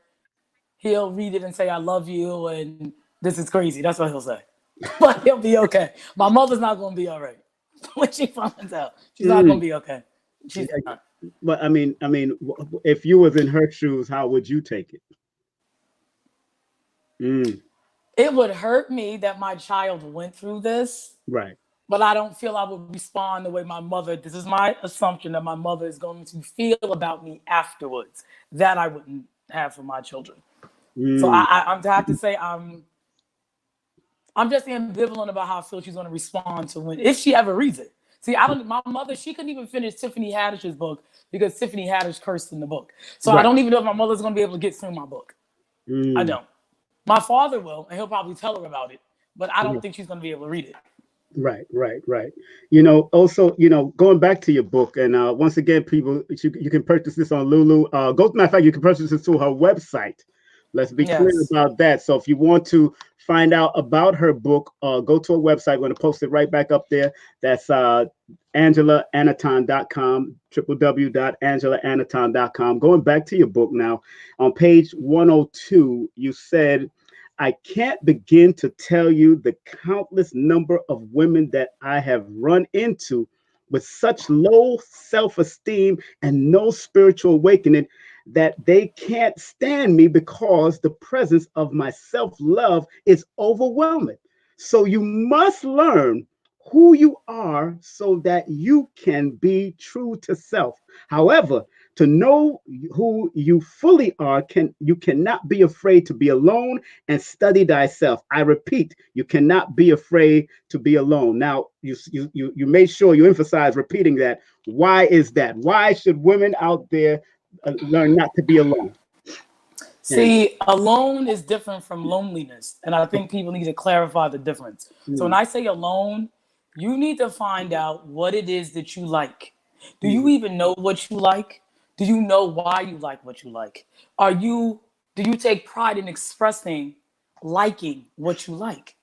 he'll read it and say I love you and this is crazy. That's what he'll say. But he'll be okay. My mother's not gonna be all right when she finds out. She's not gonna mm. be okay. She's not. But I mean, if you was in her shoes, how would you take it? Mm, It would hurt me that my child went through this, right. but I don't feel I would respond the way my mother. This is my assumption that my mother is going to feel about me afterwards. That I wouldn't have for my children. So Mm, I have to say I'm just ambivalent about how I feel she's going to respond to if she ever reads it. See, my mother, she couldn't even finish Tiffany Haddish's book because Tiffany Haddish cursed in the book. So I right. don't even know if my mother's going to be able to get through my book. I Mm, don't. My father will, and he'll probably tell her about it, but I don't think she's going to be able to read it. Right. Also, going back to your book, and once again, people, you can purchase this on Lulu. Matter of fact, you can purchase this through her website. Let's be clear Yes. about that. So, if you want to find out about her book, go to her website. I'm going to post it right back up there. That's AngelaAniton.com, www.angelaaniton.com. Going back to your book now, on page 102, you said, I can't begin to tell you the countless number of women that I have run into with such low self esteem and no spiritual awakening that they can't stand me because the presence of my self love is overwhelming. So you must learn who you are so that you can be true to self. However, to know who you fully are, you cannot be afraid to be alone and study thyself. I repeat, you cannot be afraid to be alone. Now, you made sure you emphasize repeating that. Why is that? Why should women out there learn not to be alone? And See, alone is different from loneliness. And I think people need to clarify the difference. So when mm, I say alone, you need to find out what it is that you like. Do you mm, even know what you like? Do you know why you like what you like? Do you take pride in expressing liking what you like?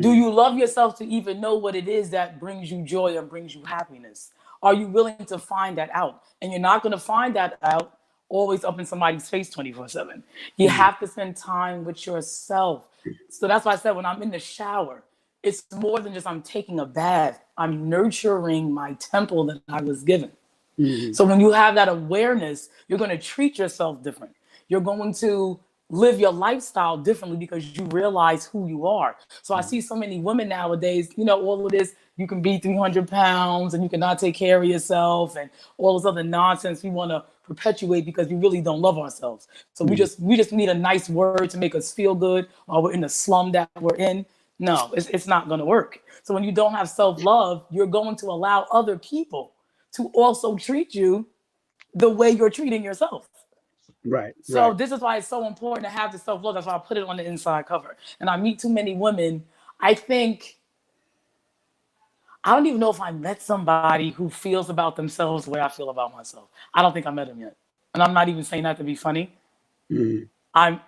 Do mm, you love yourself to even know what it is that brings you joy and brings you happiness? Are you willing to find that out? And you're not going to find that out always up in somebody's face 24/7. You mm, have to spend time with yourself. So that's why I said when I'm in the shower, it's more than just I'm taking a bath. I'm nurturing my temple that I was given. mm, So when you have that awareness, you're going to treat yourself different. You're going to live your lifestyle differently because you realize who you are. So I see so many women nowadays, all of this, you can be 300 pounds and you cannot take care of yourself and all this other nonsense we want to perpetuate because we really don't love ourselves. So we mm, just we just need a nice word to make us feel good while we're in the slum that we're in. No, it's not going to work. So when you don't have self-love, you're going to allow other people to also treat you the way you're treating yourself. So right. this is why it's so important to have the self-love. That's why I put it on the inside cover. And I meet too many women. I think I don't even know if I met somebody who feels about themselves the way I feel about myself. I don't think I met him yet. And I'm not even saying that to be funny. Mm,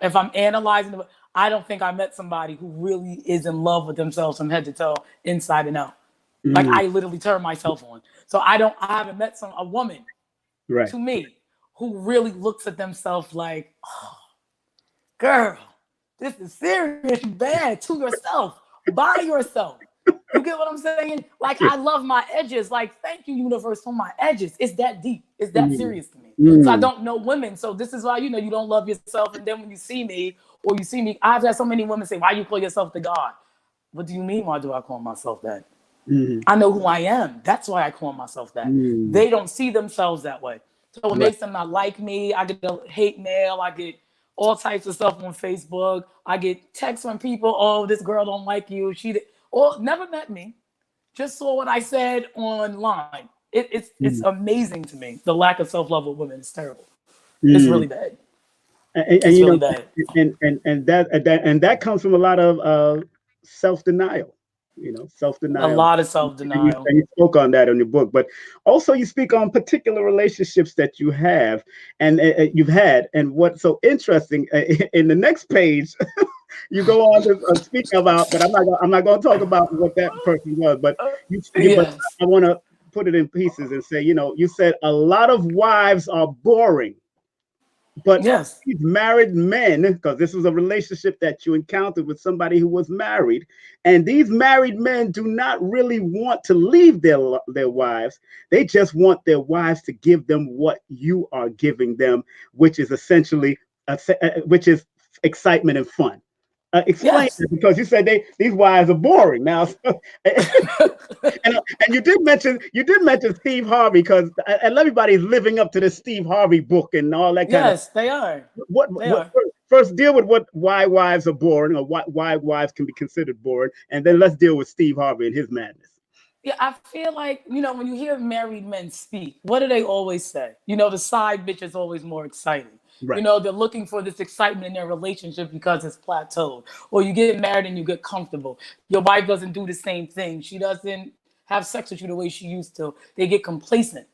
If I'm analyzing the, I don't think I met somebody who really is in love with themselves from head to toe, inside and out. Like mm, I literally turn myself on. So I haven't met a woman right. to me who really looks at themselves like, oh, girl, this is serious. You bad to yourself, by yourself. You get what I'm saying? Like Yeah. I love my edges. Like thank you, universe, for my edges. It's that deep. It's that Mm, serious to me. So I mm, don't know women. So this is why you don't love yourself. And then when you see me or you see me, I've had so many women say, "Why you call yourself the God?" What do you mean? Why do I call myself that? mm, I know who I am. That's why I call myself that. mm, They don't see themselves that way. So it right. makes them not like me. I get a hate mail. I get all types of stuff on Facebook. I get texts from people, oh, this girl don't like you. Or never met me. Just saw what I said online. It's Mm, amazing to me. The lack of self-love of women is terrible. It's mm. really bad. And It's really bad. that comes from a lot of self denial. Self A denial. lot of And you, self-denial. and you spoke on that in your book, but also you speak on particular relationships that you have and you've had, and what's so interesting in the next page, you go on to speak about, but I'm not going to talk about what that person was, but but Yes. I want to put it in pieces and say, you said a lot of wives are boring. But Yes. these married men, because this was a relationship that you encountered with somebody who was married, and these married men do not really want to leave their wives. They just want their wives to give them what you are giving them, which is essentially, which is excitement and fun. Explain Yes. it, because you said these wives are boring now. And you did mention Steve Harvey, because and everybody's living up to the Steve Harvey book and all that kind of. Yes, they are. They What are. first deal with why wives are boring, or why wives can be considered boring, and then let's deal with Steve Harvey and his madness. Yeah, I feel like, when you hear married men speak, what do they always say? The side bitch is always more exciting. Right. They're looking for this excitement in their relationship because it's plateaued. Or you get married and you get comfortable. Your wife doesn't do the same thing. She doesn't have sex with you the way she used to. They get complacent.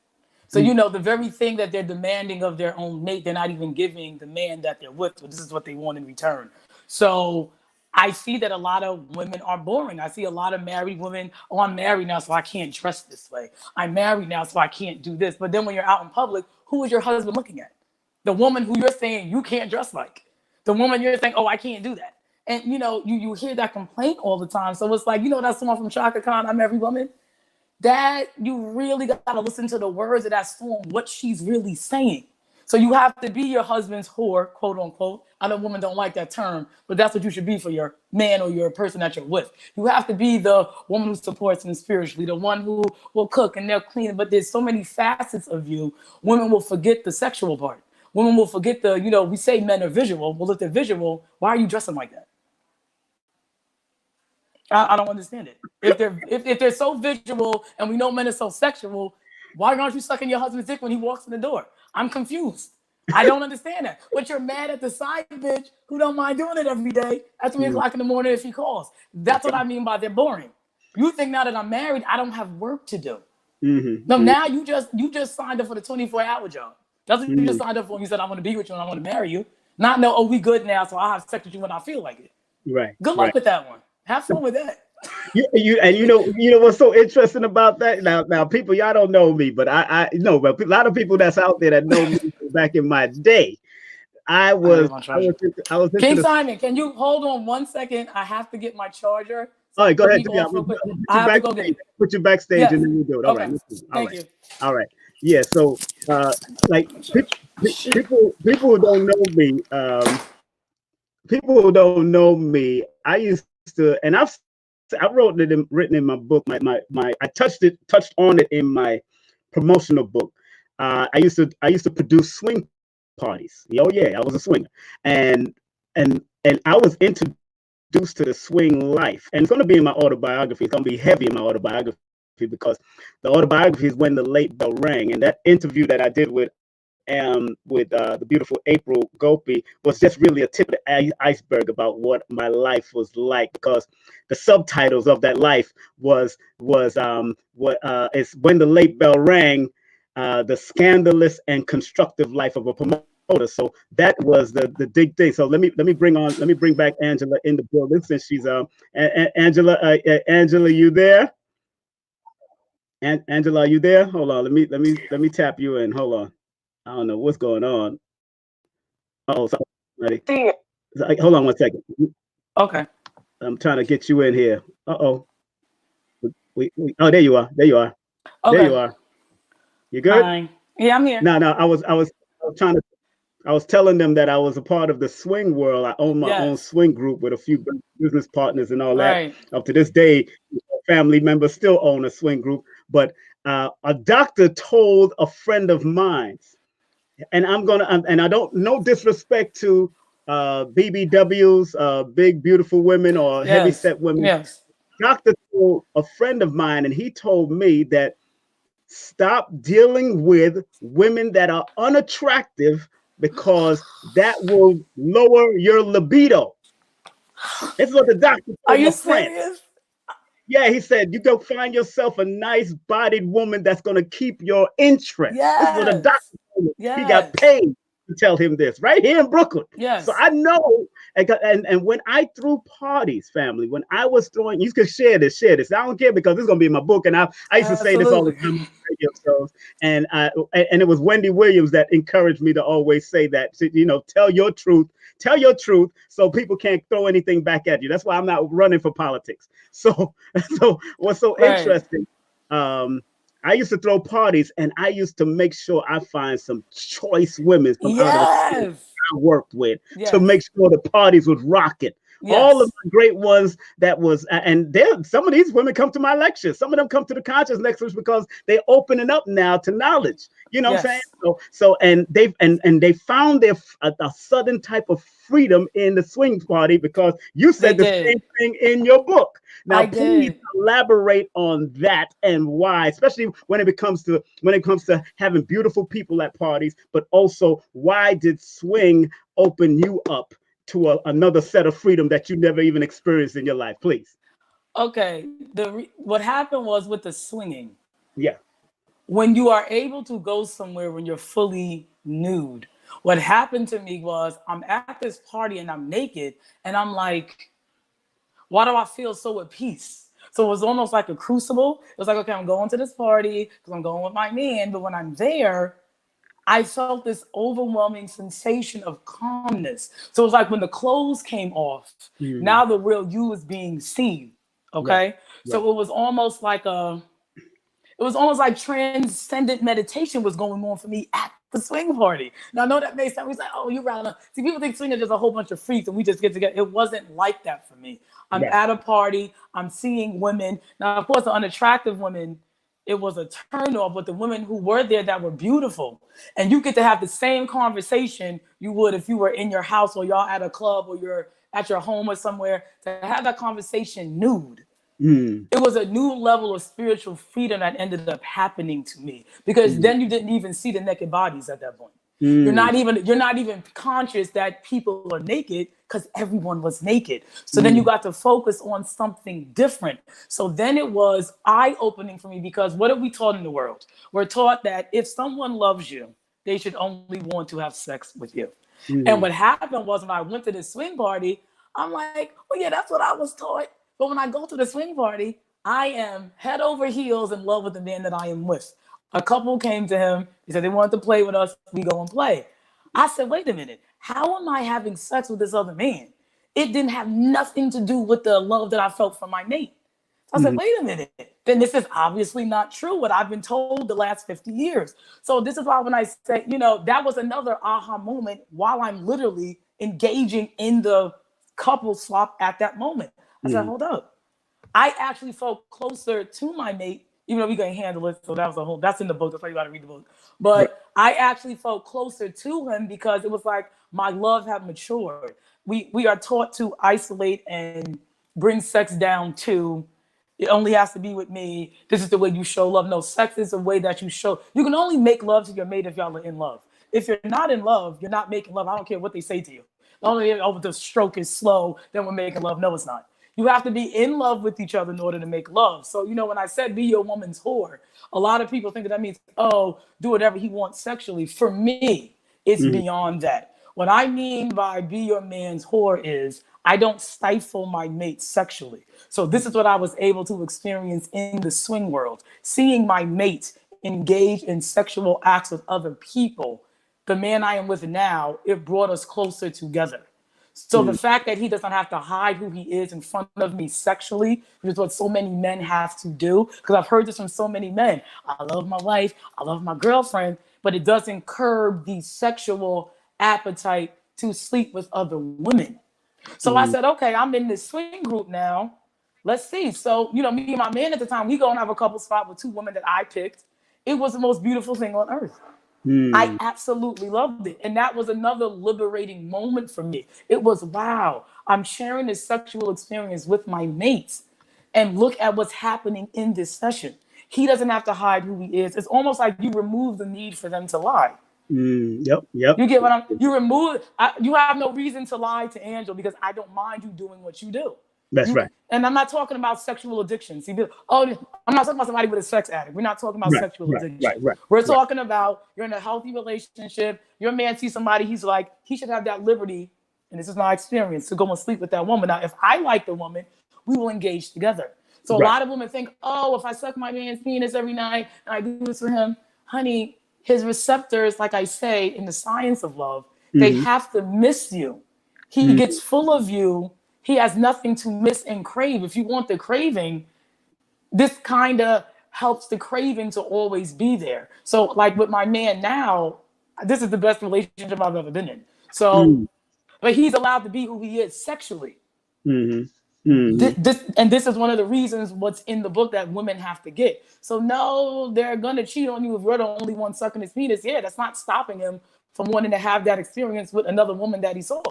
So, the very thing that they're demanding of their own mate, they're not even giving the man that they're with. But this is what they want in return. So I see that a lot of women are boring. I see a lot of married women, oh, I'm married now, so I can't dress this way. I'm married now, so I can't do this. But then when you're out in public, who is your husband looking at? The woman who you're saying you can't dress like. The woman you're saying, oh, I can't do that. And, you hear that complaint all the time. So it's like, that song from Chaka Khan, I'm Every Woman. That you really got to listen to the words of that song, what she's really saying. So you have to be your husband's whore, quote unquote. I know women don't like that term, but that's what you should be for your man or your person that you're with. You have to be the woman who supports him spiritually, the one who will cook and they'll clean. But there's so many facets of you. Women will forget the sexual part. Women will forget we say men are visual. Well, if they're visual, why are you dressing like that? I don't understand it. If they're so visual and we know men are so sexual, why aren't you sucking your husband's dick when he walks in the door? I'm confused. I don't understand that. But you're mad at the side bitch who don't mind doing it every day at 3 o'clock in the morning if he calls. That's what I mean by they're boring. You think now that I'm married, I don't have work to do. No, now you just signed up for the 24-hour job. That's what you just signed up for. You said I want to be with you and I want to marry you. Not know, we good now, so I'll have sex with you when I feel like it. Right. Good luck with that one. Have fun with that. You know what's so interesting about that? Now people, y'all don't know me, but I know, but a lot of people that's out there that know me back in my day. I was King Simon, can you hold on 1 second? I have to get my charger. All right, go ahead. I have to go get it. Put you backstage, yes. And then we do it. All right. Thank you. All right. Yeah. So, like people who don't know me, I used to, and I wrote it written in my book. I touched on it in my promotional book. I used to produce swing parties. Oh yeah, I was a swinger, and I was introduced to the swing life, and it's going to be in my autobiography. It's going to be heavy in my autobiography because the autobiography is When the Late Bell Rang, and that interview that I did with the beautiful April Gopi was just really a tip of the iceberg about what my life was like, because the subtitles of that life was it's When the Late Bell Rang, the scandalous and constructive life of a promoter. So that was the big thing. So let me bring back Angela in the building, since she's Angela, you there? Angela, are you there? Hold on, let me tap you in. Hold on. I don't know what's going on. Oh, sorry. Hold on 1 second. Okay. I'm trying to get you in here. Oh, there you are. Okay. There you are. You good? Hi. Yeah, I'm here. No, I was telling them that I was a part of the swing world. I own my own swing group with a few business partners and all that. Right. Up to this day, family members still own a swing group. But a doctor told a friend of mine, and I don't, no disrespect to BBWs, big beautiful women or heavyset women. Yes. Doctor told a friend of mine, and he told me that stop dealing with women that are unattractive, because that will lower your libido. This is what the doctor told Are you friend. Serious? Yeah, he said, you go find yourself a nice bodied woman that's going to keep your interest. Yes. This is what the doctor told me. Yes. He got paid to tell him this right here in Brooklyn. Yes. So I know, and when I threw parties, family, when I was throwing, you can share this. I don't care, because this is going to be in my book. And I used to say this all the time on radio shows. And it was Wendy Williams that encouraged me to always say that, tell your truth, so people can't throw anything back at you. That's why I'm not running for politics. So what's so interesting, I used to throw parties, and I used to make sure I find some choice women from out of the city I worked with to make sure the parties was rocking. All of Yes. the great ones that was, and there, some of these women come to my lectures. Some of them come to the conscious lectures because they're opening up now to knowledge. You know what I'm saying? Yes. And they found a sudden type of freedom in the swing party because you They said the same did. thing in your book. Now, I please did. elaborate on that and why, especially when it comes to having beautiful people at parties, but also why did swing open you up to another set of freedom that you never even experienced in your life, please? Okay. What happened was with the swinging, Yeah. when you are able to go somewhere when you're fully nude. What happened to me was I'm at this party and I'm naked and I'm like, why do I feel so at peace? So it was almost like a crucible. It was like, okay, I'm going to this party because I'm going with my man. But when I'm there, I felt this overwhelming sensation of calmness. So it was like when the clothes came off, Mm, now the real you is being seen. right. Okay. Right. So it was almost like transcendent meditation was going on for me at the swing party. Now I know that may sound, we say, oh, you rather see people think swing is just a whole bunch of freaks and we just get together. It wasn't like that for me. I'm Right. at a party, I'm seeing women. Now, of course, the unattractive women, it was a turn off, but the women who were there that were beautiful. And you get to have the same conversation you would if you were in your house or y'all at a club or you're at your home or somewhere, to have that conversation nude. Mm, It was a new level of spiritual freedom that ended up happening to me because mm, then you didn't even see the naked bodies at that point. mm, You're not even conscious that people are naked because everyone was naked. So then you mm, got to focus on something different. So then it was eye-opening for me because what are we taught in the world? We're taught that if someone loves you, they should only want to have sex with you. And mm, what happened was when I went to this swing party, I'm like, well, yeah, that's what I was taught. But when I go to the swing party, I am head over heels in love with the man that I am with. A couple came to him. He said they wanted to play with us. We go and play. I said, wait a minute. How am I having sex with this other man? It didn't have nothing to do with the love that I felt for my mate. I said, mm, wait a minute. Then this is obviously not true, what I've been told the last 50 years. So this is why when I say, that was another aha moment while I'm literally engaging in the couple swap at that moment. I said, mm, hold up. I actually felt closer to my mate, even though we couldn't handle it. So that's in the book. That's why you got to read the book. right. But I actually felt closer to him because it was like my love had matured. We are taught to isolate and bring sex down to it only has to be with me. This is the way you show love. No, sex is a way that you show. You can only make love to your mate if y'all are in love. If you're not in love, you're not making love. I don't care what they say to you. Only oh, the stroke is slow, then we're making love. No, it's not. You have to be in love with each other in order to make love. So, when I said be your woman's whore, a lot of people think that means, oh, do whatever he wants sexually. For me, it's Mm, beyond that. What I mean by be your man's whore is I don't stifle my mate sexually. So this is what I was able to experience in the swing world. Seeing my mate engage in sexual acts with other people, the man I am with now, it brought us closer together. So the mm, fact that he doesn't have to hide who he is in front of me sexually, which is what so many men have to do, because I've heard this from so many men. I love my wife, I love my girlfriend, but it doesn't curb the sexual appetite to sleep with other women. So I mm, said, okay, I'm in this swing group now. Let's see. So, me and my man at the time, we go and have a couple spot with two women that I picked. It was the most beautiful thing on earth. I mm, absolutely loved it. And that was another liberating moment for me. It was, wow, I'm sharing this sexual experience with my mates. And look at what's happening in this session. He doesn't have to hide who he is. It's almost like you remove the need for them to lie. mm. Yep. Yep. You get you remove, you have no reason to lie to Angel because I don't mind you doing what you do. That's right. And I'm not talking about sexual addiction. See, I'm not talking about somebody with a sex addict. We're not talking about Right. sexual Right. Right. addiction. Right. We're Right. talking about you're in a healthy relationship. Your man sees somebody, he's like, he should have that liberty, and this is my experience, to go and sleep with that woman. Now, if I like the woman, we will engage together. So a Right. lot of women think, oh, if I suck my man's penis every night and I do this for him, honey, his receptors, like I say in the science of love, they Mm, have to miss you. He mm, gets full of you. He has nothing to miss and crave. If you want the craving, this kind of helps the craving to always be there. So, like with my man now, this is the best relationship I've ever been in. So, mm, but he's allowed to be who he is sexually. This is one of the reasons what's in the book that women have to get. So no, they're gonna cheat on you if you're the only one sucking his penis. Yeah, that's not stopping him from wanting to have that experience with another woman that he saw.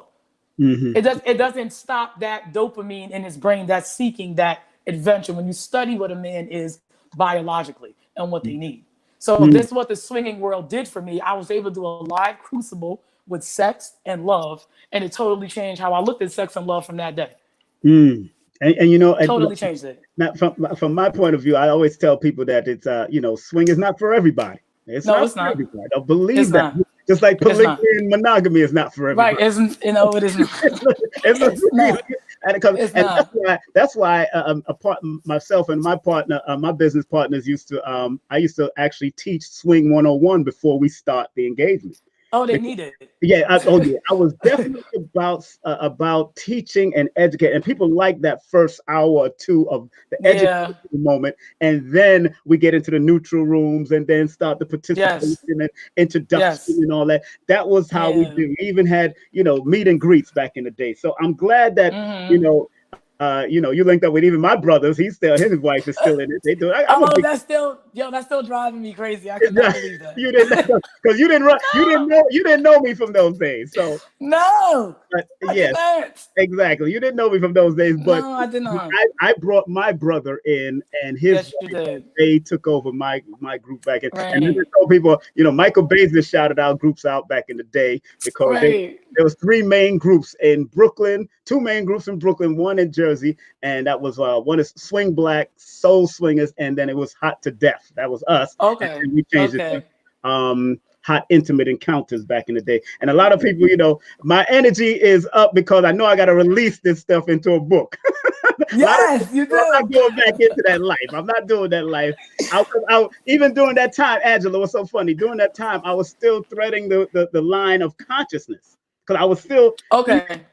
It doesn't stop that dopamine in his brain that's seeking that adventure when you study what a man is biologically and what they need. So this is what the swinging world did for me. I was able to do a live crucible with sex and love, and it totally changed how I looked at sex and love from that day. And you know, totally changed it. Now, from my point of view, I always tell people that it's you know, swing is not for everybody. It's not for everybody. I don't believe that. Just like polygamy and monogamy is not for everybody. Right? Isn't it is not. It's not. And that's why myself and my partner, my business partners used to I used to actually teach Swing 101 before we start the engagement. Oh, they need it. Yeah, I was definitely about teaching and educating, and people like that first hour or two of the education moment, and then we get into the neutral rooms and then start the participation and introduction and all that. That was how we do. We even had, you know, meet and greets back in the day. So I'm glad that you know, you linked up with even my brothers. His wife is still in it. They do. That's still driving me crazy. I cannot believe that. You didn't, because you didn't know me from those days. So no, exactly. You didn't know me from those days, but no, I did not. I brought my brother in, and his they took over my group back in. And then I told people, you know, Michael Baisden shouted our groups out back in the day because there was 3 main groups in Brooklyn, 2 main groups in Brooklyn, 1 in Jersey, and that was one is Swing Black, Soul Swingers, and then it was Hot to Death. That was us. Okay. And we changed it to Hot Intimate Encounters back in the day. And a lot of people, you know, my energy is up because I know I got to release this stuff into a book. Yes, you do. I'm not going back into that life. I'm not doing that life. Even during that time, Angela, was so funny. During that time, I was still threading the line of consciousness. Because I was still,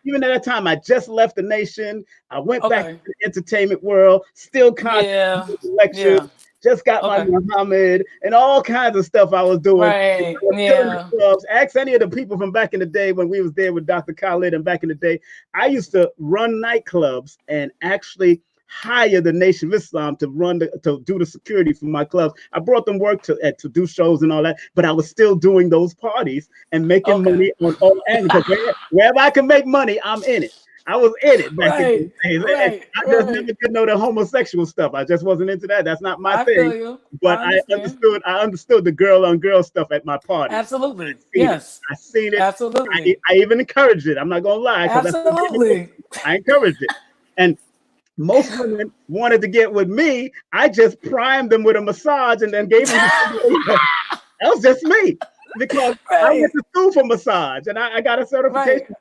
even at that time, I just left the nation. I went back to the entertainment world, still conscious lectures, just got my Muhammad and all kinds of stuff I was doing. Clubs. Ask any of the people from back in the day when we was there with Dr. Khalid, and back in the day, I used to run nightclubs and actually hire the Nation of Islam to do the security for my clubs. I brought them work to do shows and all that, but I was still doing those parties and making money on all angles. Wherever I can make money, I'm in it. I was in it back in the days. I just never did know the homosexual stuff. I just wasn't into that. That's not my thing. But I understood the girl on girl stuff at my party. Absolutely. I seen it. Absolutely. I even encouraged it. I'm not gonna lie. Absolutely. I encouraged it. And most women wanted to get with me. I just primed them with a massage and then gave them that was just me, because I went to school for massage and I got a certification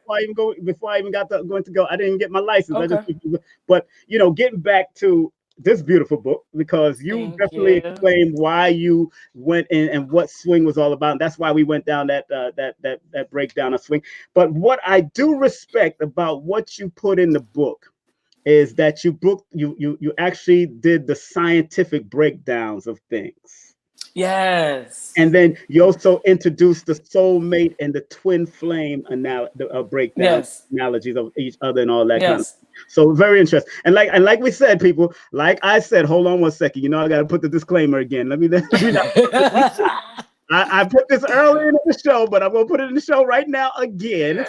before I even got to go. I didn't even get my license. But you know, getting back to this beautiful book, because you definitely explained why you went in and what swing was all about. And that's why we went down that breakdown of swing. But what I do respect about what you put in the book is that you actually did the scientific breakdowns of things. Yes. And then you also introduced the soulmate and the twin flame breakdown analogies of each other and all that kind of stuff. So very interesting. And like we said, people, like I said, hold on one second. You know, I got to put the disclaimer again. Let me I put this earlier in the show, but I'm going to put it in the show right now again.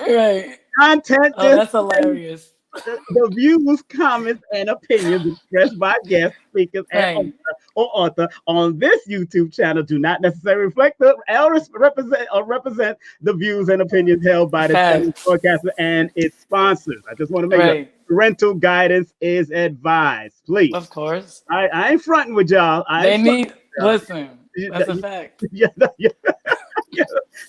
Content. That's hilarious. The views, comments, and opinions expressed by guest speakers and author on this YouTube channel do not necessarily reflect represent the views and opinions held by the broadcaster and its sponsors. I just want to make sure parental guidance is advised, please. Of course. I ain't fronting with y'all. Listen. That's a fact.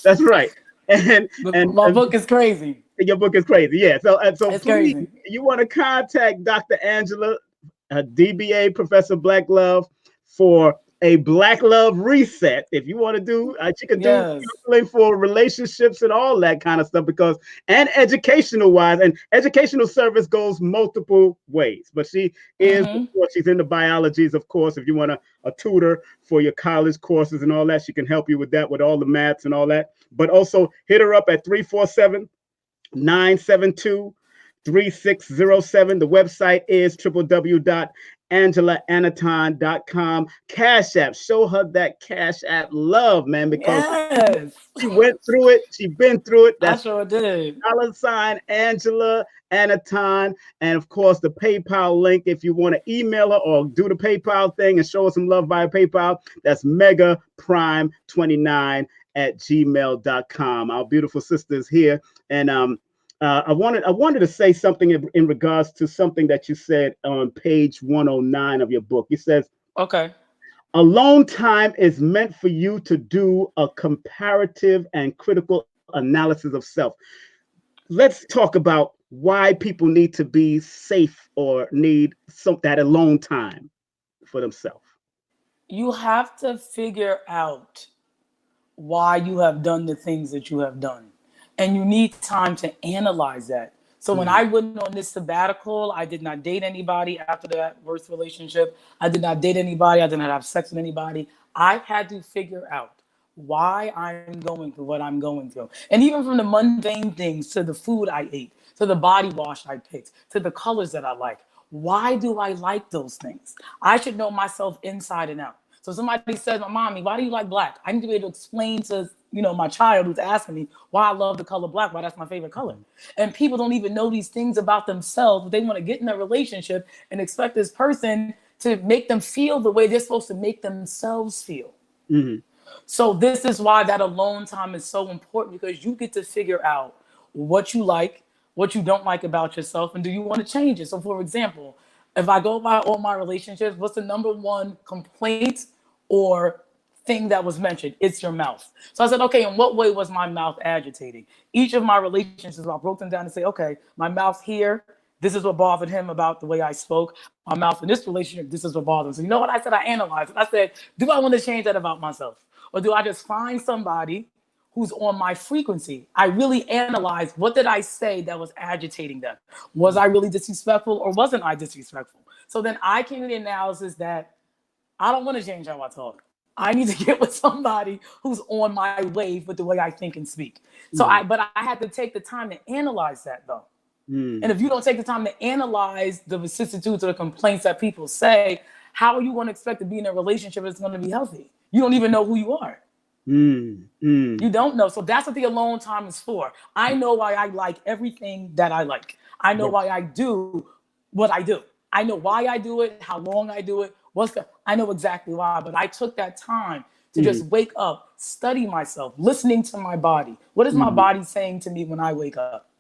That's right. And my book is crazy. Your book is crazy, yeah. So please, crazy. You want to contact Dr. Angela, DBA, Professor Black Love, for a Black Love reset. If you want to do, she can do counseling for relationships and all that kind of stuff, and educational wise, and educational service goes multiple ways. But she is, of course, she's in the biologies, of course. If you want a tutor for your college courses and all that, she can help you with that, with all the maths and all that. But also hit her up at 347-972 3607. The website is www.AngelaAniton.com. Cash App. Show her that Cash App love, man, because Yes, she went through it. She been through it. I That's sure did. Angela Aniton, and of course the PayPal link if you want to email her or do the PayPal thing and show us some love via PayPal. That's megaprime29@gmail.com. Our beautiful sisters here, and I wanted to say something in regards to something that you said on page 109 of your book. You said, Okay. alone time is meant for you to do a comparative and critical analysis of self. Let's talk about why people need to be safe or need that alone time for themselves. You have to figure out why you have done the things that you have done. And you need time to analyze that. So when I went on this sabbatical, I did not date anybody after that worst relationship. I did not date anybody. I did not have sex with anybody. I had to figure out why I'm going through what I'm going through. And even from the mundane things to the food I ate, to the body wash I picked, to the colors that I like. Why do I like those things? I should know myself inside and out. So somebody says, "My mommy, why do you like black?" I need to be able to explain to my child who's asking me why I love the color black, why that's my favorite color. And people don't even know these things about themselves. But they want to get in a relationship and expect this person to make them feel the way they're supposed to make themselves feel. Mm-hmm. So this is why that alone time is so important, because you get to figure out what you like, what you don't like about yourself, and do you want to change it. So for example, if I go by all my relationships, what's the number one complaint or thing that was mentioned? It's your mouth. So I said, okay, in what way was my mouth agitating? Each of my relationships, I broke them down and say, okay, my mouth here, this is what bothered him about the way I spoke. My mouth in this relationship, this is what bothered him. So you know what I said? I analyzed it. I said, do I want to change that about myself? Or do I just find somebody who's on my frequency? I really analyzed, what did I say that was agitating them? Was I really disrespectful or wasn't I disrespectful? So then I came to the analysis that I don't want to change how I talk. I need to get with somebody who's on my wave with the way I think and speak. So but I had to take the time to analyze that though. And if you don't take the time to analyze the vicissitudes or the complaints that people say, how are you going to expect to be in a relationship that's going to be healthy? You don't even know who you are. You don't know. So that's what the alone time is for. I know why I like everything that I like. I know why I do what I do. I know why I do it, how long I do it. I know exactly why. But I took that time to just wake up, study myself, listening to my body. What is my body saying to me when I wake up?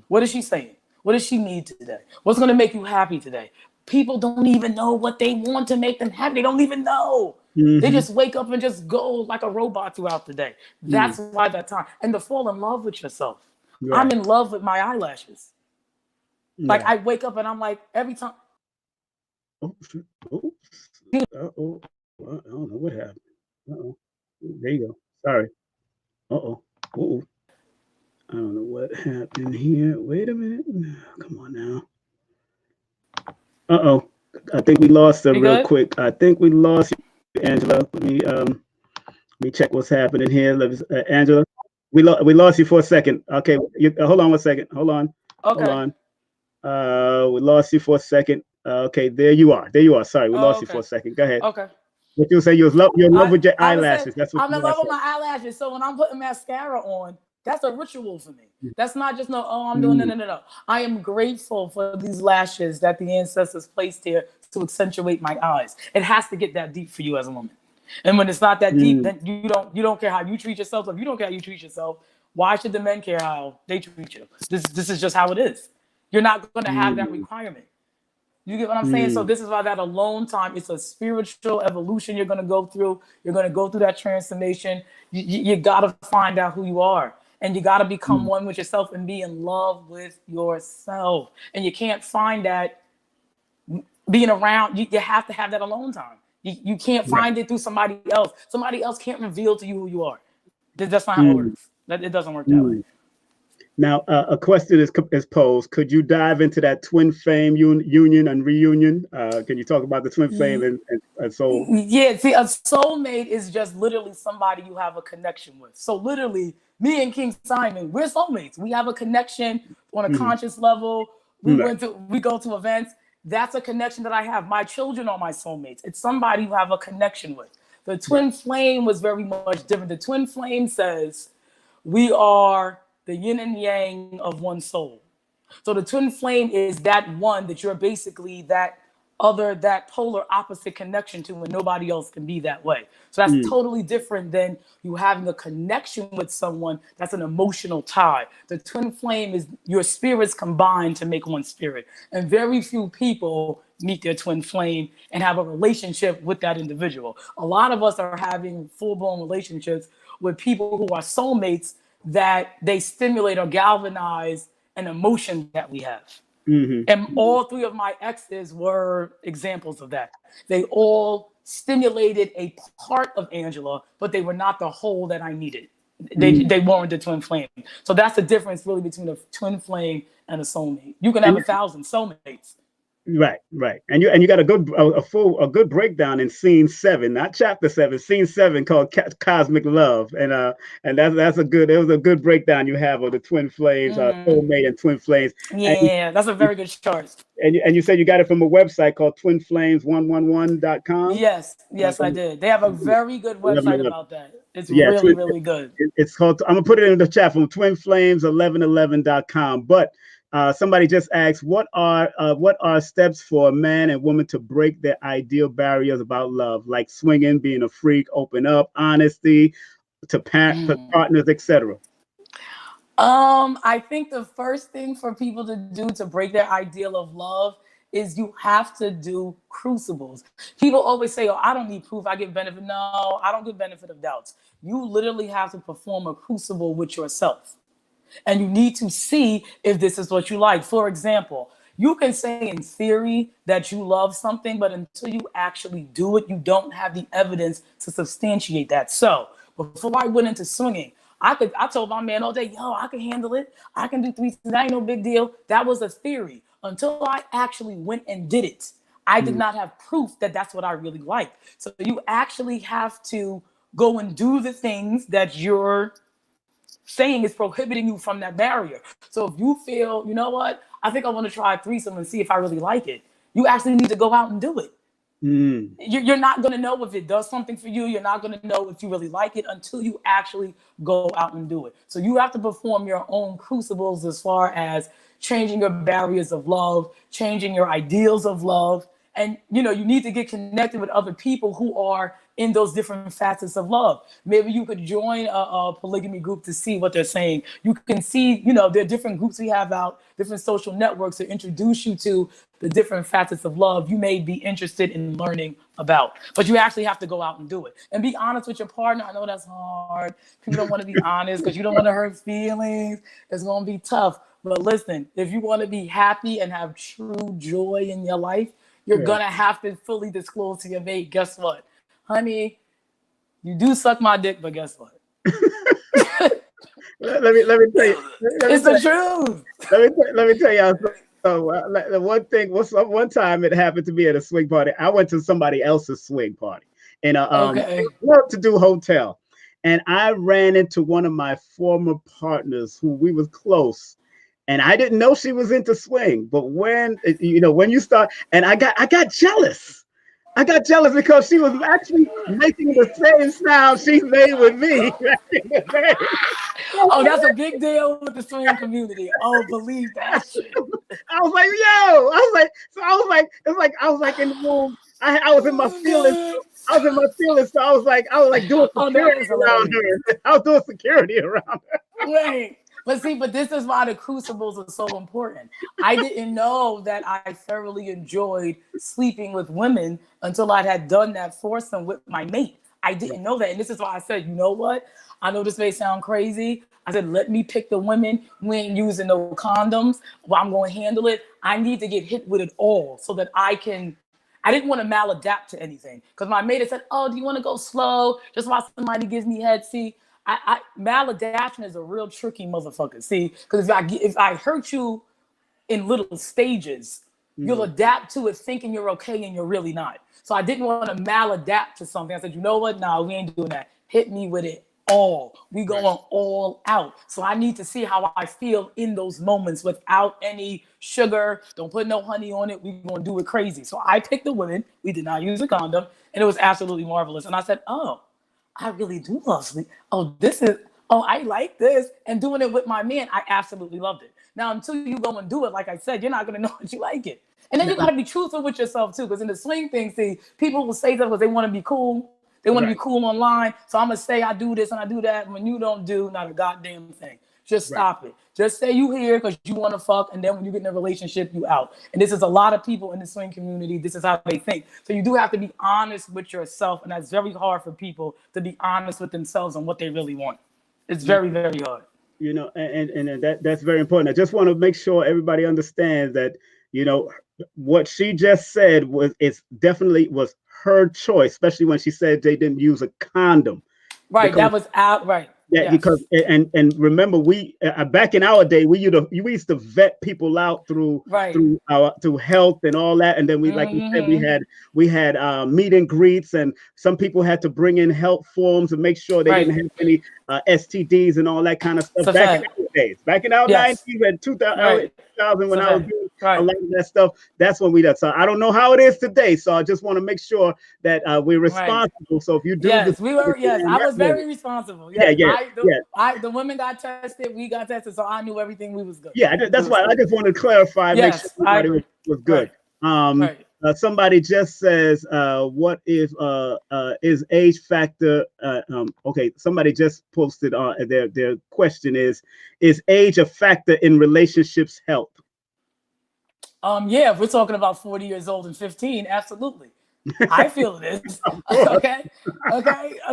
What is she saying? What does she need today? What's going to make you happy today? People don't even know what they want to make them happy. They don't even know. They just wake up and just go like a robot throughout the day. That's why that time. And to fall in love with yourself. I'm in love with my eyelashes. Like I wake up and I'm like, every time. Oh, uh-oh. I don't know what happened. Uh-oh. There you go. Sorry. Uh-oh. Uh-oh. I don't know what happened here. Wait a minute. Come on now. Uh-oh. I think we lost her real quick. I think we lost you, Angela. Let me check what's happening here. Angela, we lost you for a second. Okay, hold on one second. Hold on. Okay. Hold on. We lost you for a second. Okay, there you are. There you are. Sorry, we lost you for a second. Go ahead. Okay. What you say? You're in love with your eyelashes. That's what I'm in love with my eyelashes. So when I'm putting mascara on, that's a ritual for me. That's not just I'm doing no. I am grateful for these lashes that the ancestors placed here to accentuate my eyes. It has to get that deep for you as a woman. And when it's not that deep, then you don't care how you treat yourself. If you don't care how you treat yourself, why should the men care how they treat you? This is just how it is. You're not going to have that requirement. You get what I'm saying? So this is why that alone time, it's a spiritual evolution you're going to go through. You're going to go through that transformation. You got to find out who you are. And you got to become one with yourself and be in love with yourself. And you can't find that being around. You have to have that alone time. You can't find it through somebody else. Somebody else can't reveal to you who you are. That's not how it works. It doesn't work that way. Now, a question is posed. Could you dive into that twin flame union and reunion? Can you talk about the twin flame and soul? Yeah, see, a soulmate is just literally somebody you have a connection with. So literally, me and King Simon, we're soulmates. We have a connection on a conscious level. We go to events. That's a connection that I have. My children are my soulmates. It's somebody who I have a connection with. The twin flame was very much different. The twin flame says we are the yin and yang of one soul. So the twin flame is that one that you're basically that polar opposite connection to, when nobody else can be that way. So that's totally different than you having a connection with someone that's an emotional tie. The twin flame is your spirits combined to make one spirit. And very few people meet their twin flame and have a relationship with that individual. A lot of us are having full-blown relationships with people who are soulmates that they stimulate or galvanize an emotion that we have. And all three of my exes were examples of that. They all stimulated a part of Angela, but they were not the whole that I needed. They weren't the twin flame. So that's the difference really between a twin flame and a soulmate. You can have 1,000 soulmates. Right. And you got a good breakdown in scene 7, not chapter 7, scene 7, called Cosmic Love, and it was a good breakdown you have of the twin flames, soulmate and twin flames. Yeah, that's a very good chart. And you said you got it from a website called twinflames111.com. Yes, I did. They have a very good website about that. It's really good. It's called, I'm gonna put it in the chat, from twinflames1111.com. But somebody just asked, what are steps for a man and woman to break their ideal barriers about love, like swinging, being a freak, open up, honesty, to partners, etc.? I think the first thing for people to do to break their ideal of love is you have to do crucibles. People always say, oh, I don't need proof, I get benefit. No, I don't get benefit of doubts. You literally have to perform a crucible with yourself. And you need to see if this is what you like. For example, you can say in theory that you love something, but until you actually do it, you don't have the evidence to substantiate that. So before I went into swinging, I told my man all day, yo, I can handle it. I can do threesomes. That ain't no big deal. That was a theory. Until I actually went and did it, I did not have proof that that's what I really like. So you actually have to go and do the things that you're saying is prohibiting you from that barrier. So if you feel, you know what, I think I want to try a threesome and see if I really like it, you actually need to go out and do it. You're not going to know if it does something for you. You're not going to know if you really like it until you actually go out and do it. So you have to perform your own crucibles as far as changing your barriers of love, changing your ideals of love. And, you need to get connected with other people who are in those different facets of love. Maybe you could join a polygamy group to see what they're saying. You can see, there are different groups we have out, different social networks to introduce you to the different facets of love you may be interested in learning about. But you actually have to go out and do it. And be honest with your partner. I know that's hard. People don't want to be honest because you don't want to hurt feelings. It's going to be tough. But listen, if you want to be happy and have true joy in your life, you're going to have to fully disclose to your mate, guess what? Honey, you do suck my dick, but guess what? let me tell you. It's the truth. Let me tell y'all. So the one time it happened to me at a swing party. I went to somebody else's swing party, and well-to-do hotel, and I ran into one of my former partners who we was close. And I didn't know she was into swing, but when you start, and I got jealous. I got jealous because she was actually making the same sound she made with me. Oh, that's a big deal with the swing community. Oh, believe that shit. I was like, yo, I was like in the room. I was in my feelings. So I was like doing security around her. I was doing security around her. Right. But this is why the crucibles are so important. I didn't know that I thoroughly enjoyed sleeping with women until I had done that foursome with my mate. I didn't know that. And this is why I said, you know what? I know this may sound crazy. I said, let me pick the women. We ain't using no condoms. Well, I'm going to handle it. I need to get hit with it all so that I didn't want to maladapt to anything. Because my mate had said, oh, do you want to go slow? Just while somebody gives me head. See, maladaptation is a real tricky motherfucker. See, because if I hurt you in little stages, you'll adapt to it thinking you're okay and you're really not. So I didn't want to maladapt to something. I said, you know what? No, we ain't doing that. Hit me with it all. We going all out. So I need to see how I feel in those moments without any sugar. Don't put no honey on it. We gonna do it crazy. So I picked the women. We did not use a condom, and it was absolutely marvelous. And I said, oh, I really do love sleep. Oh, I like this. And doing it with my man, I absolutely loved it. Now, until you go and do it, like I said, you're not going to know if you like it. And then you got to be truthful with yourself, too. Because in the swing thing, see, people will say that because they want to be cool. They want to be cool online. So I'm going to say I do this and I do that. When you don't do not a goddamn thing. Just stop it. Just say you here because you want to fuck. And then when you get in a relationship, you out. And this is a lot of people in the swing community. This is how they think. So you do have to be honest with yourself. And that's very hard for people to be honest with themselves on what they really want. It's very, very hard. You know, and that's very important. I just want to make sure everybody understands that, you know, what she just said was definitely was her choice, especially when she said they didn't use a condom. Right, that was out. Right. Yeah, yes. Because and remember, we back in our day, we used to vet people out through health and all that, and then we like you said, we had meet and greets, and some people had to bring in health forms and make sure they didn't have any STDs and all that kind of stuff. Back in our 90s and 2000 when I was doing a lot of that stuff, that's when we did. So I don't know how it is today. So I just want to make sure that we're responsible. So if you do, I was very responsible. The women got tested, we got tested, so I knew everything we was good. Yeah, that's why I just wanted to clarify, make sure everybody was good. Somebody just says, what if is age factor? Okay, somebody just posted their question is age a factor in relationships health? If we're talking about 40 years old and 15, absolutely. I feel it is. Okay.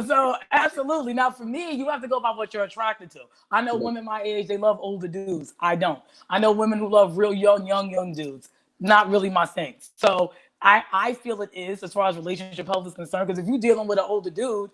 So absolutely. Now for me, you have to go by what you're attracted to. I know women my age, they love older dudes. I don't. I know women who love real young dudes. Not really my thing. So I feel it is as far as relationship health is concerned. Because if you're dealing with an older dude,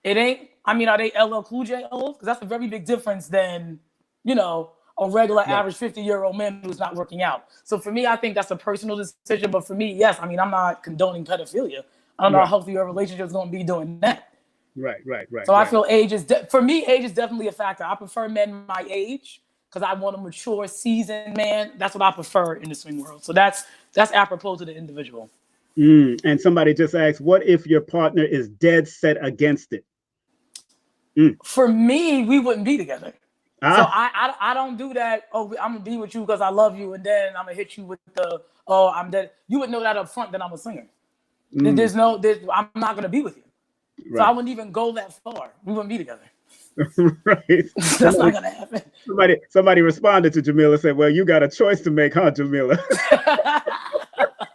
it ain't. I mean, are they LL Cool J old? Because that's a very big difference than, you know, a regular average 50-year-old man who's not working out. So for me, I think that's a personal decision. But for me, yes, I mean, I'm not condoning pedophilia. I don't know how healthy your relationship is going to be doing that. Right. So I feel age is for me, age is definitely a factor. I prefer men my age because I want a mature, seasoned man. That's what I prefer in the swing world. So that's apropos to the individual. And somebody just asked, what if your partner is dead set against it? For me, we wouldn't be together. So I don't do that. Oh, I'm gonna be with you because I love you, and then I'm gonna hit you with the I'm dead. You would know that up front that I'm a singer. I'm not gonna be with you. So I wouldn't even go that far. We wouldn't be together. That's not gonna happen. Somebody responded to Jamila and said, "Well, you got a choice to make, huh, Jamila?"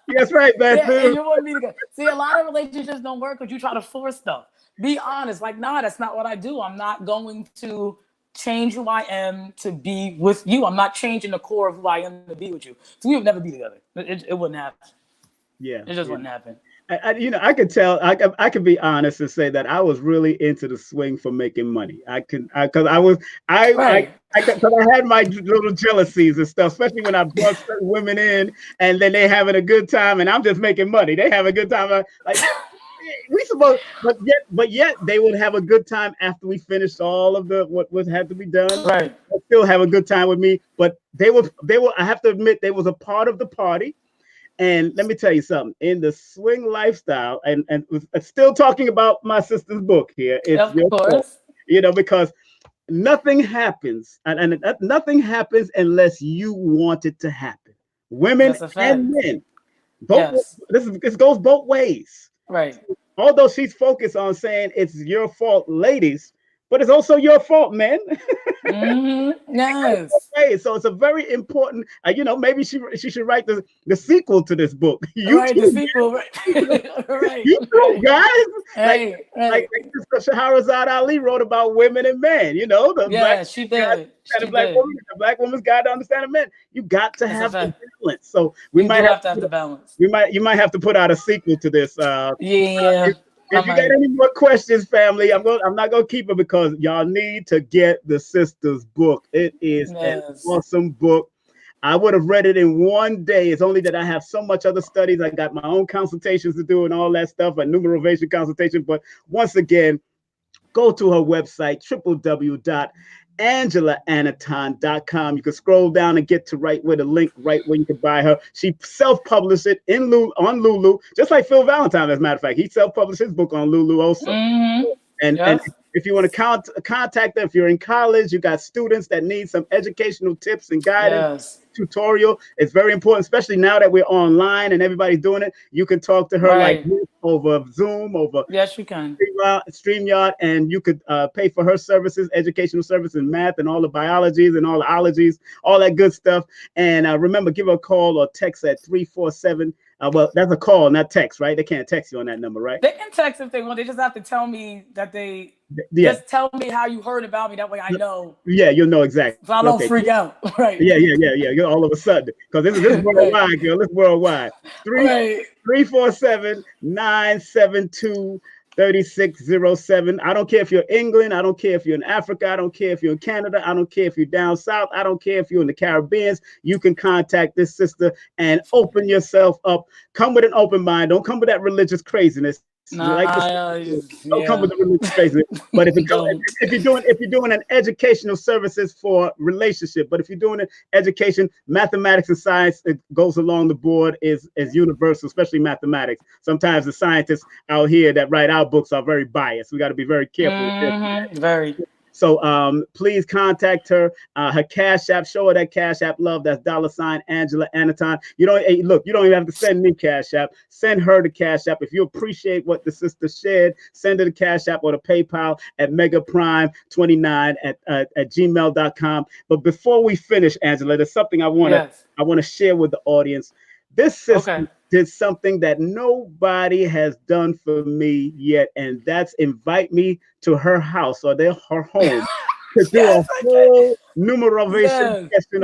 Yes, right, man. And you wouldn't be together. See, a lot of relationships don't work because you try to force stuff. Be honest. Like, nah, that's not what I do. I'm not going to change who I am to be with you. I'm not changing the core of who I am to be with you. So we would never be together. It wouldn't happen. Yeah, it just wouldn't happen. I could tell. I could be honest and say that I was really into the swing for making money. Because I had my little jealousies and stuff, especially when I brought certain women in and then they having a good time and I'm just making money. They have a good time. But yet they would have a good time after we finished all of what had to be done. Right. They'll still have a good time with me, but they were. I have to admit, they was a part of the party. And let me tell you something, in the swing lifestyle, and still talking about my sister's book here. It's your fault, you know, because nothing happens, and nothing happens unless you want it to happen. Women and men, both. This goes both ways. Right. Although she's focused on saying it's your fault, ladies, but it's also your fault, men. Yes. Okay, so it's a very important. Maybe she should write the sequel to this book. The sequel, right? You too, guys. Like Shahrazad Ali wrote about women and men. You know, she did. The black woman's guide to understanding men. You got to have the balance. So we might have to have the balance. You might have to put out a sequel to this. If you got any more questions, family, I'm not gonna keep it because y'all need to get the sister's book. It is an awesome book. I would have read it in one day. It's only that I have so much other studies. I got my own consultations to do and all that stuff, a numerovation consultation. But once again, go to her website, www.AngelaAniton.com. You can scroll down and get to right where the link, right where you can buy her. She self-published it in Lulu, on Lulu, just like Phil Valentine, as a matter of fact. He self-published his book on Lulu also. And if you want to contact them, if you're in college, you got students that need some educational tips and guidance, tutorial. It's very important, especially now that we're online and everybody's doing it. You can talk to her like over Zoom, over you can StreamYard, and you could pay for her services, educational services, math, and all the biologies and all the ologies, all that good stuff. And remember, give her a call or text at 347. Well, that's a call, not text, right? They can't text you on that number, right? They can text if they want. They just have to tell me that they just tell me how you heard about me. That way I know. Yeah, you'll know exactly. So I don't freak out. Right. Yeah. You're all of a sudden, because this is worldwide, girl. This is worldwide. 347-972-3607. I don't care if you're in England. I don't care if you're in Africa. I don't care if you're in Canada. I don't care if you're down south. I don't care if you're in the Caribbean. You can contact this sister and open yourself up. Come with an open mind. Don't come with that religious craziness. Don't come with the religious craziness. But if you're doing an educational services for relationship, but if you're doing an education, mathematics and science, it goes along the board, is universal, especially mathematics. Sometimes the scientists out here that write our books are very biased. We got to be very careful. Very. So please contact her. Her Cash App, show her that Cash App love. That's $AngelaAniton. You don't even have to send me Cash App. Send her the Cash App. If you appreciate what the sister shared, send her the Cash App or the PayPal at megaprime29 at gmail.com. But before we finish, Angela, there's something I want to share with the audience. This sister did something that nobody has done for me yet, and that's invite me to her house or her home to do a whole numerovation session.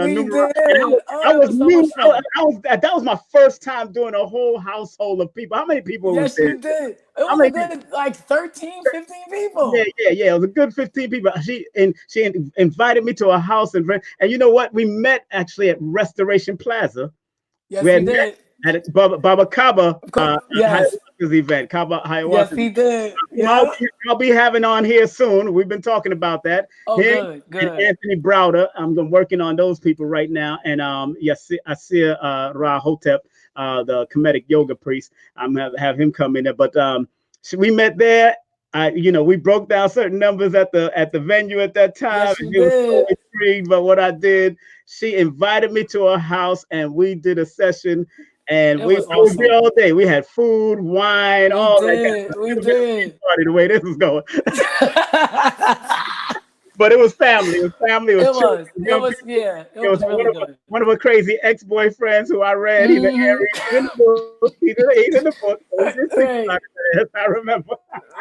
That was my first time doing a whole household of people. How many people was there? You did. It was a good, like 13, 15 people. Yeah. It was a good 15 people. She invited me to a house, and you know what? We met actually at Restoration Plaza. Yes, we did. At Baba Kaba event. Kaba Hiawassas. Yes, he did. I'll be having on here soon. We've been talking about that. Good. And Anthony Browder. I'm working on those people right now. And Yasir Rahotep, the Kemetic yoga priest. I'm gonna have him come in there. But we met there. We broke down certain numbers at the venue at that time. Yes, was so intrigued by what I did. She invited me to her house, and we did a session. And we was there all day. We had food, wine, all that. We did. The way this was going. But it was family. It was family. It was really good. One of her crazy ex-boyfriends who I read. He's in the book. He's in the book. I remember.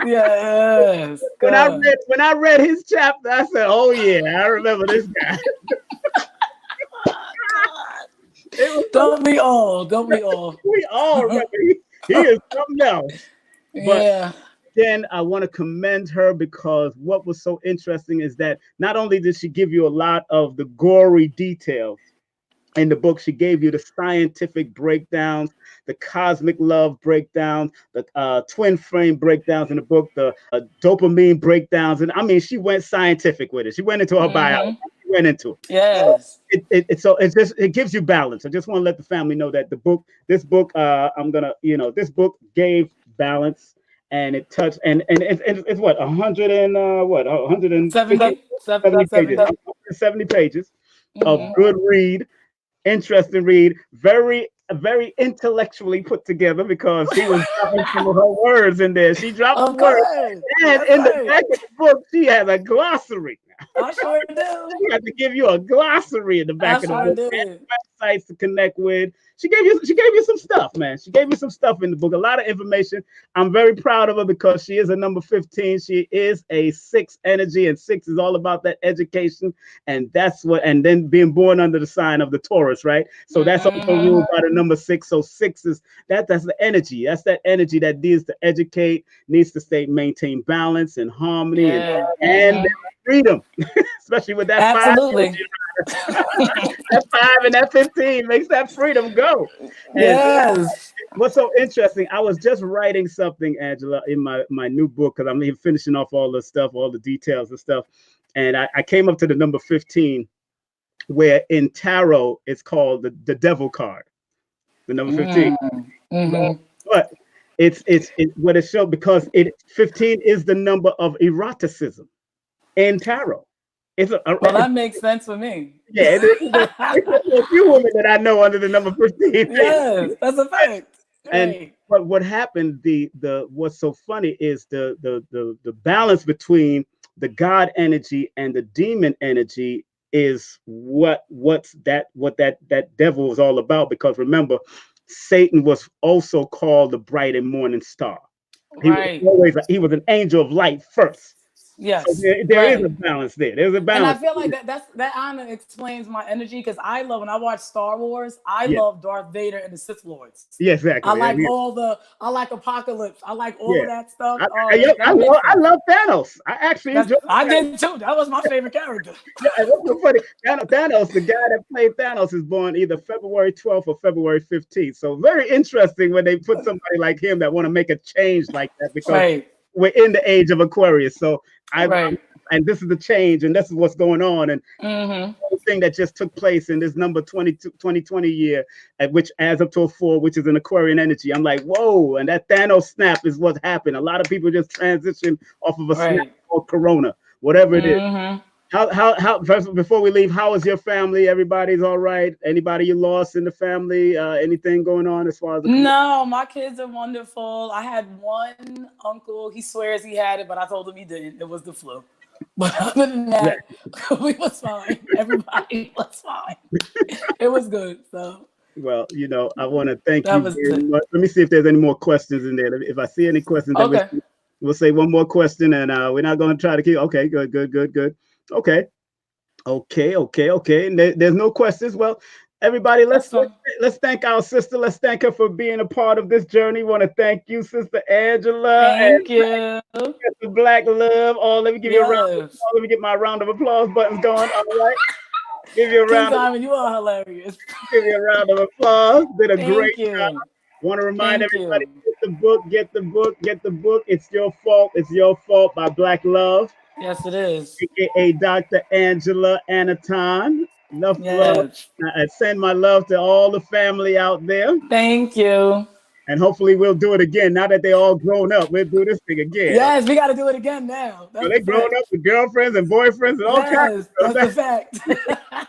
Yes. When I read his chapter, I said, "Oh yeah, I remember this guy." Don't we all? We all remember. He is something else. But then I want to commend her, because what was so interesting is that not only did she give you a lot of the gory details in the book, she gave you the scientific breakdowns, the cosmic love breakdowns, the twin flame breakdowns in the book, the dopamine breakdowns. And I mean, she went scientific with it. She went into her biology. She went into it. Yes. It gives you balance. I just want to let the family know that this book gave balance, and it touched, and it's what 170 pages of good read, interesting read, very intellectually put together, because she was dropping some of her words in there. She dropped some words, and in the back of the book, she has a glossary. I sure do. She had to give you a glossary in the back of the book. Websites to connect with. She gave you some stuff, man. She gave you some stuff in the book, a lot of information. I'm very proud of her, because she is a number 15. She is a 6 energy, and 6 is all about that education, and then being born under the sign of the Taurus, right? So that's also ruled by the number 6. So 6 is that's the energy. That's that energy that needs to educate, needs to maintain balance and harmony and freedom, especially with that 5. That 5 and that 15 makes that freedom go. And what's so interesting, I was just writing something, Angela, in my new book, because I'm even finishing off all the stuff, all the details and stuff. And I came up to the number 15, where in tarot it's called the devil card, the number 15. Mm-hmm. But it's what it showed, because 15 is the number of eroticism in tarot. Well, that makes sense for me. Yeah, there's a few women that I know under the number 15. Yes, that's a fact. And Right. but what happened, the what's so funny is the balance between the God energy and the demon energy is what that devil was all about. Because remember, Satan was also called the bright and morning star. Right. He was an angel of light first. So Yes. there is a Right. balance there. There's a And I balance. feel like that honor explains my energy, because I love, when I watch Star Wars, I Yeah, love Darth Vader and the Sith Lords. yeah, I exactly. Yeah, like I like Apocalypse. I like all yeah. of that stuff. I, Oh, I, yo, that makes I sense. love Thanos. I actually That's enjoy I Thanos. did too. That was my favorite character. Yeah, and what's so funny? Thanos, the guy that played Thanos, is born either February 12th or February 15th. So very interesting when they put somebody like him that want to make a change like that, because Right. we're in the age of Aquarius. So Right. and this is the change, and this is what's going on, and Mm-hmm. the thing that just took place in this number 2020 year, at which adds up to a 4, which is an Aquarian energy. I'm like, whoa! And that Thanos snap is what happened. A lot of people just transition off of a snap Right. called Corona, whatever it is. Mm-hmm. How first, before we leave, how is your family? Everybody's all right? Anybody you lost in the family? Anything going on as far as the No, my kids are wonderful. I had one uncle. He swears he had it, but I told him he didn't. It was the flu. But other than yeah. that, we was fine. Everybody was fine. It was good. So Well, I want to thank that you was very it. much. Let me see if there's any more questions in there. If I see any questions, then Okay. we'll say one more question, and we're not going to try to keep. Okay, good, good, good, good. Okay, okay. And there's no questions. Well, everybody, That's fine. let's thank our sister. Let's thank her for being a part of this journey. Want to thank you, Sister Angela, and Thank you. the Black Love. Oh, let me give you a round of Yes. applause. Let me get my round of applause buttons going. All right, give you a King round of Simon, you are hilarious. give you a round of applause. Did a great Thank you. Want to remind Thank everybody, you. get the book, get the book, get the book. It's Your Fault. It's Your Fault by Black Love, Yes, it is. aka Dr. AngelaAniton. Enough love. Yes. I send my love to all the family out there. Thank you. And hopefully we'll do it again. Now that they're all grown up, we'll do this thing again. Yes, we got to do it again now. So That's they the grown fact. up with girlfriends and boyfriends and all kinds Yes, of that's the stuff. fact.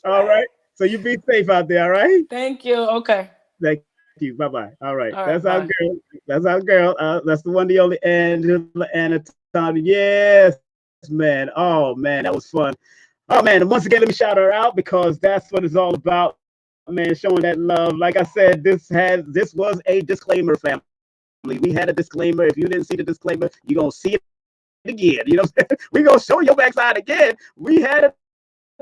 All right. So you be safe out there, all right? Thank you. Okay. Thank you. Bye-bye. All right. All That's right. our Bye. girl. That's our girl. That's the one, the only Angela Aniton. Yes, man. Oh, man. That was fun. Oh, man. And once again, let me shout her out, because that's what it's all about, man. Showing that love. Like I said, this was a disclaimer, family. We had a disclaimer. If you didn't see the disclaimer, you're going to see it again. We're going to show your backside again. We had a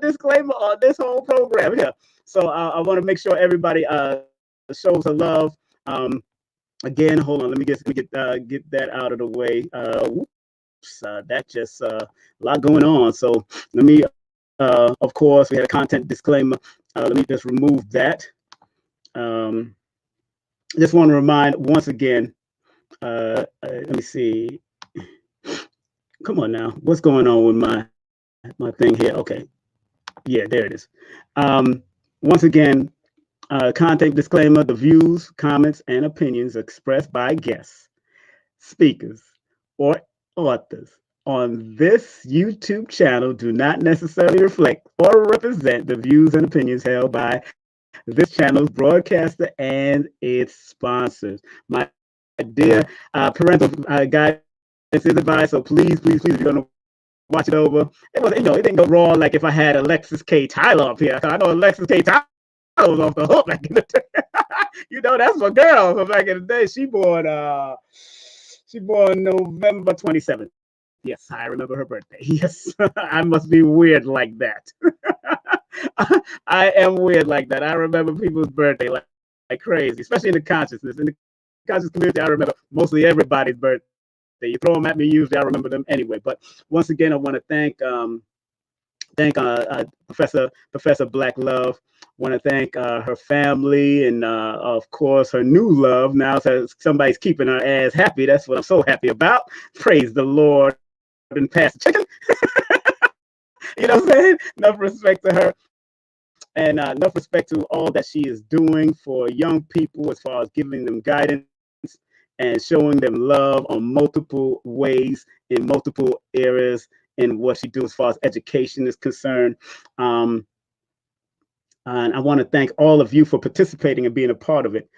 disclaimer on this whole program here. So I want to make sure everybody shows her love. Again, hold on. Let me get that out of the way. That just a lot going on. So let me, of course, we had a content disclaimer. Let me just remove that. Um, just want to remind once again. Let me see. Come on now. What's going on with my thing here? Okay. Yeah, there it is. Um, Once again, content disclaimer: the views, comments, and opinions expressed by guests, speakers, or authors on this YouTube channel do not necessarily reflect or represent the views and opinions held by this channel's broadcaster and its sponsors. My dear, parental guidance is advised, so please, if you're going to watch it over, it didn't go raw like if I had Alexis K. Tyler up here. I know Alexis K. Tyler was off the hook back in the day. That's my girl from back in the day. She born November 27th. Yes, I remember her birthday. Yes, I must be weird like that. I am weird like that. I remember people's birthday like crazy, especially in the consciousness. In the conscious community, I remember mostly everybody's birthday. You throw them at me, usually I remember them anyway. But once again, I want to thank thank Professor Black Love. Want to thank her family and of course her new love. Now so somebody's keeping her ass happy. That's what I'm so happy about. Praise the Lord and pass the chicken. You know what I'm saying? Enough respect to her. And enough respect to all that she is doing for young people as far as giving them guidance and showing them love on multiple ways in multiple areas in what she do as far as education is concerned. Um, and I want to thank all of you for participating and being a part of it.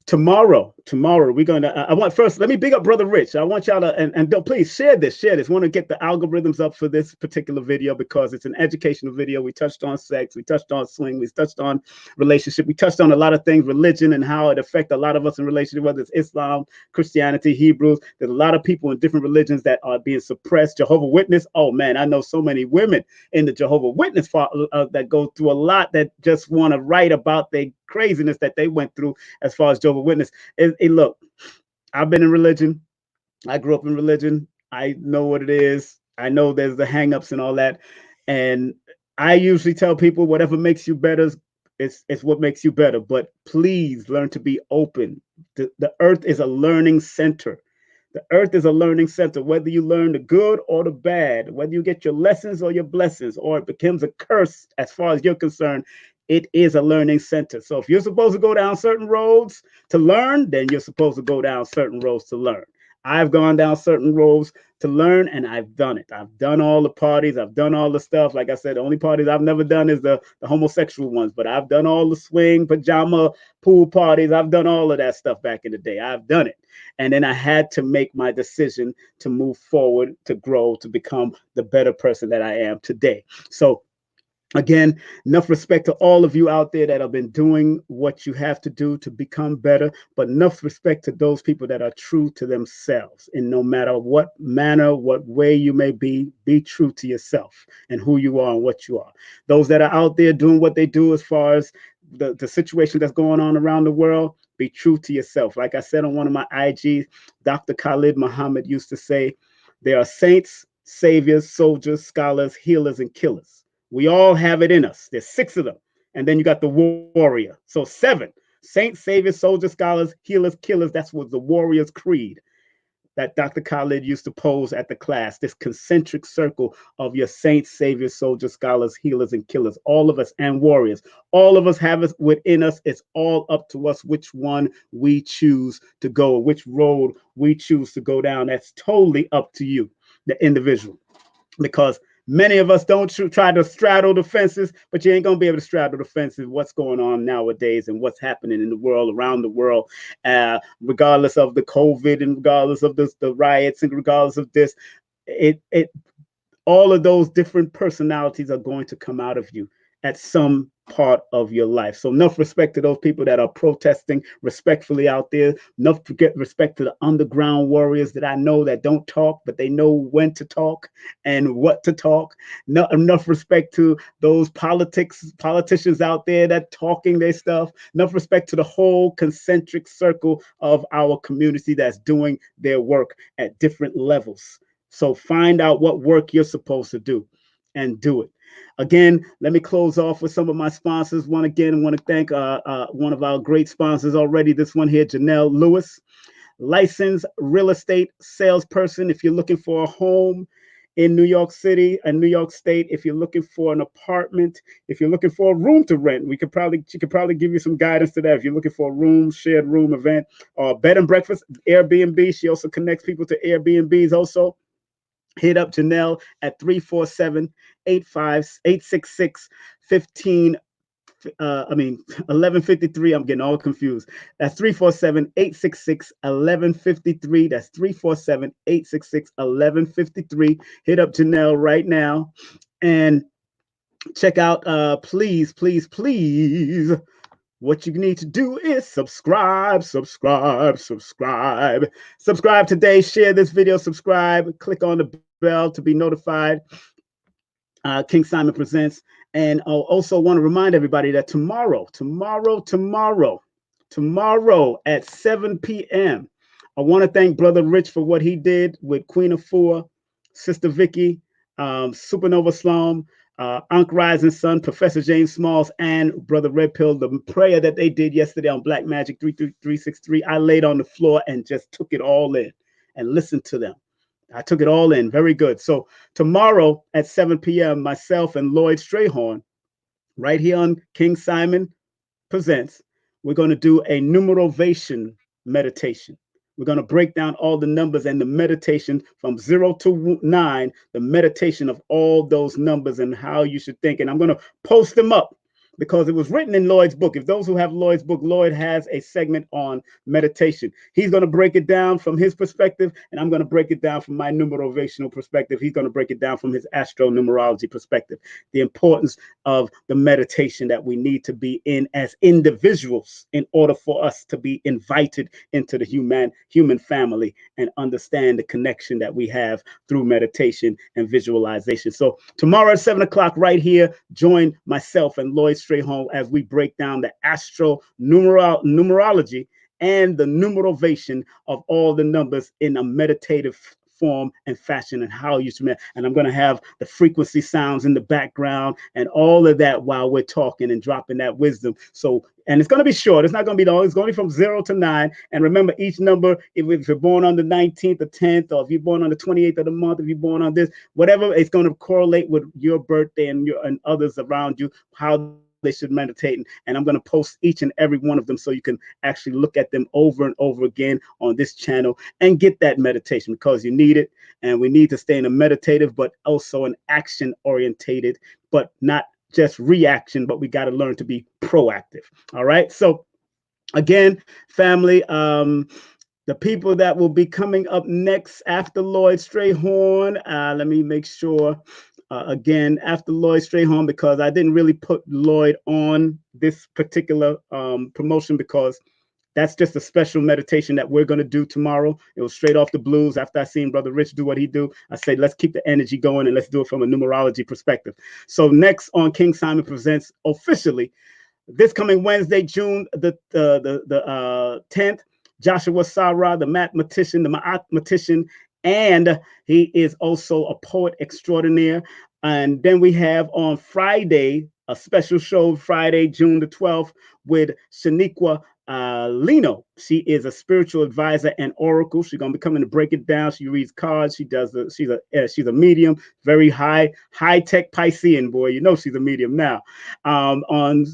Tomorrow, we're going to, I want first, let me big up Brother Rich. I want y'all to, and don't, please share this. Want to get the algorithms up for this particular video because it's an educational video. We touched on sex, we touched on swing, we touched on relationship, we touched on a lot of things, religion and how it affects a lot of us in relationship, whether it's Islam, Christianity, Hebrews. There's a lot of people in different religions that are being suppressed. Jehovah's Witness, oh man, I know so many women in the Jehovah's Witness that go through a lot that just want to write about their craziness that they went through as far as Jehovah's Witness. Look, I've been in religion. I grew up in religion. I know what it is. I know there's the hangups and all that. And I usually tell people whatever makes you better, it's what makes you better. But please learn to be open. The earth is a learning center. The earth is a learning center, whether you learn the good or the bad, whether you get your lessons or your blessings, or it becomes a curse as far as you're concerned. It is a learning center. So if you're supposed to go down certain roads to learn, then you're supposed to go down certain roads to learn. I've gone down certain roads to learn, and I've done it. I've done all the parties. I've done all the stuff. Like I said, the only parties I've never done is the homosexual ones, but I've done all the swing, pajama, pool parties. I've done all of that stuff back in the day. I've done it. And then I had to make my decision to move forward, to grow, to become the better person that I am today. So again, enough respect to all of you out there that have been doing what you have to do to become better, but enough respect to those people that are true to themselves. And no matter what manner, what way you may be true to yourself and who you are and what you are. Those that are out there doing what they do as far as the situation that's going on around the world, be true to yourself. Like I said on one of my IGs, Dr. Khalid Muhammad used to say, there are saints, saviors, soldiers, scholars, healers, and killers. We all have it in us. There's 6 of them. And then you got the warrior. So 7. Saints, saviors, soldiers, scholars, healers, killers. That's what the warrior's creed that Dr. Khalid used to pose at the class. This concentric circle of your saints, saviors, soldiers, scholars, healers, and killers. All of us and warriors. All of us have it within us. It's all up to us which one we choose to go, which road we choose to go down. That's totally up to you, the individual. Because many of us don't try to straddle the fences, but you ain't going to be able to straddle the fences. What's going on nowadays and what's happening in the world, around the world, regardless of the COVID and regardless of the riots and regardless of this, all of those different personalities are going to come out of you at some part of your life. So enough respect to those people that are protesting respectfully out there. Enough to get respect to the underground warriors that I know that don't talk, but they know when to talk and what to talk. Not enough respect to those politicians out there that talking their stuff. Enough respect to the whole concentric circle of our community that's doing their work at different levels. So find out what work you're supposed to do and do it. Again, let me close off with some of my sponsors. I want to thank one of our great sponsors already. This one here, Janelle Lewis, licensed real estate salesperson. If you're looking for a home in New York City and New York State, if you're looking for an apartment, if you're looking for a room to rent, she could probably give you some guidance to that. If you're looking for a room, shared room event, or bed and breakfast, Airbnb. She also connects people to Airbnbs also. Hit up Janelle at 347-866-15. 1153. I'm getting all confused. That's 347-866-1153. That's 347-866-1153. Hit up Janelle right now and check out, please. What you need to do is subscribe today. Share this video, subscribe, click on the bell to be notified. King Simon Presents. And I also want to remind everybody that tomorrow at 7 p.m., I want to thank Brother Rich for what he did with Queen Afua, Sister Vicky, Supernova Slum, Ankh Rising Sun, Professor James Smalls, and Brother Red Pill, the prayer that they did yesterday on Black Magic 33363, I laid on the floor and just took it all in and listened to them. I took it all in. Very good. So tomorrow at 7 p.m., myself and Lloyd Strayhorn, right here on King Simon Presents, we're going to do a numerovation meditation. We're going to break down all the numbers and the meditation from 0 to 9, the meditation of all those numbers and how you should think. And I'm going to post them up because it was written in Lloyd's book. If those who have Lloyd's book, Lloyd has a segment on meditation. He's going to break it down from his perspective, and I'm going to break it down from my numerovational perspective. He's going to break it down from his astronumerology perspective. The importance of the meditation that we need to be in as individuals in order for us to be invited into the human family and understand the connection that we have through meditation and visualization. So tomorrow at 7 o'clock right here, join myself and Lloyd Strayhorn as we break down the numerology and the numerovation of all the numbers in a meditative form and fashion and how you should. And I'm going to have the frequency sounds in the background and all of that while we're talking and dropping that wisdom. So, and it's going to be short. It's not going to be long. It's going to be from 0 to 9. And remember, each number, if you're born on the 19th or 10th, or if you're born on the 28th of the month, if you're born on this, whatever, it's going to correlate with your birthday and others around you, how they should meditate. And I'm going to post each and every one of them so you can actually look at them over and over again on this channel and get that meditation, because you need it. And we need to stay in a meditative, but also an action orientated, but not just reaction, but we got to learn to be proactive. All right. So again, family, the people that will be coming up next after Lloyd Strayhorn, let me make sure. Again, after Lloyd Strayhorn, because I didn't really put Lloyd on this particular promotion because that's just a special meditation that we're going to do tomorrow. It was straight off the blues. After I seen Brother Rich do what he do, I said, let's keep the energy going and let's do it from a numerology perspective. So next on King Simon Presents officially, this coming Wednesday, June the 10th, Joshua Sarah, the mathematician, and he is also a poet extraordinaire. And then we have on Friday, a special show, Friday, June the 12th, with Shaniqua Lino. She is a spiritual advisor and oracle. She's gonna be coming to break it down. She reads cards. She does. She's a medium. Very high tech Piscean, boy. You know she's a medium now. On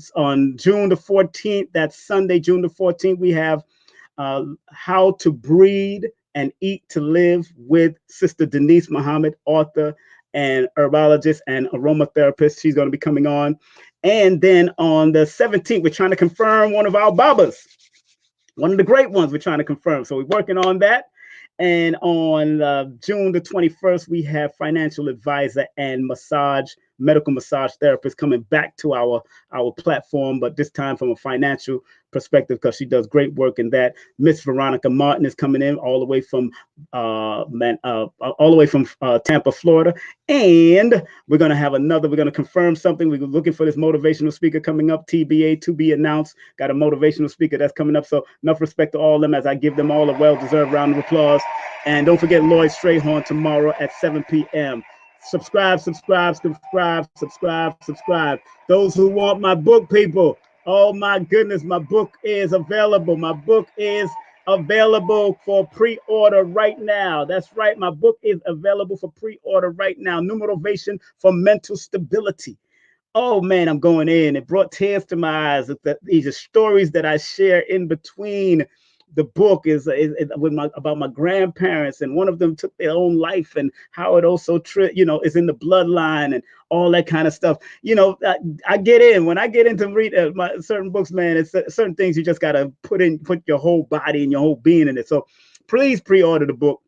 June the 14th, that's Sunday, June the 14th, we have How to Breed and Eat to Live with Sister Denise Muhammad, author and herbologist and aromatherapist. She's going to be coming on. And then on the 17th, we're trying to confirm one of our Babas, one of the great ones we're trying to confirm. So we're working on that. And on June the 21st, we have financial advisor and medical massage therapist coming back to our platform, but this time from a financial perspective, because she does great work in that. Miss Veronica Martin is coming in all the way from Tampa, Florida. And we're going to confirm something. We're looking for this motivational speaker coming up, TBA, to be announced. Got a motivational speaker that's coming up. So enough respect to all of them as I give them all a well-deserved round of applause. And don't forget Lloyd Strayhorn tomorrow at 7 p.m. Subscribe. Those who want my book, people, oh my goodness, my book is available. My book is available for pre-order right now. That's right. My book is available for pre-order right now. Numerovation for Mental Stability. Oh man, I'm going in. It brought tears to my eyes. These are stories that I share in between. The book is about my grandparents, and one of them took their own life, and how it also is in the bloodline and all that kind of stuff. I get in when I get into read certain books, man. It's certain things you just gotta put your whole body and your whole being in it. So please pre-order the book.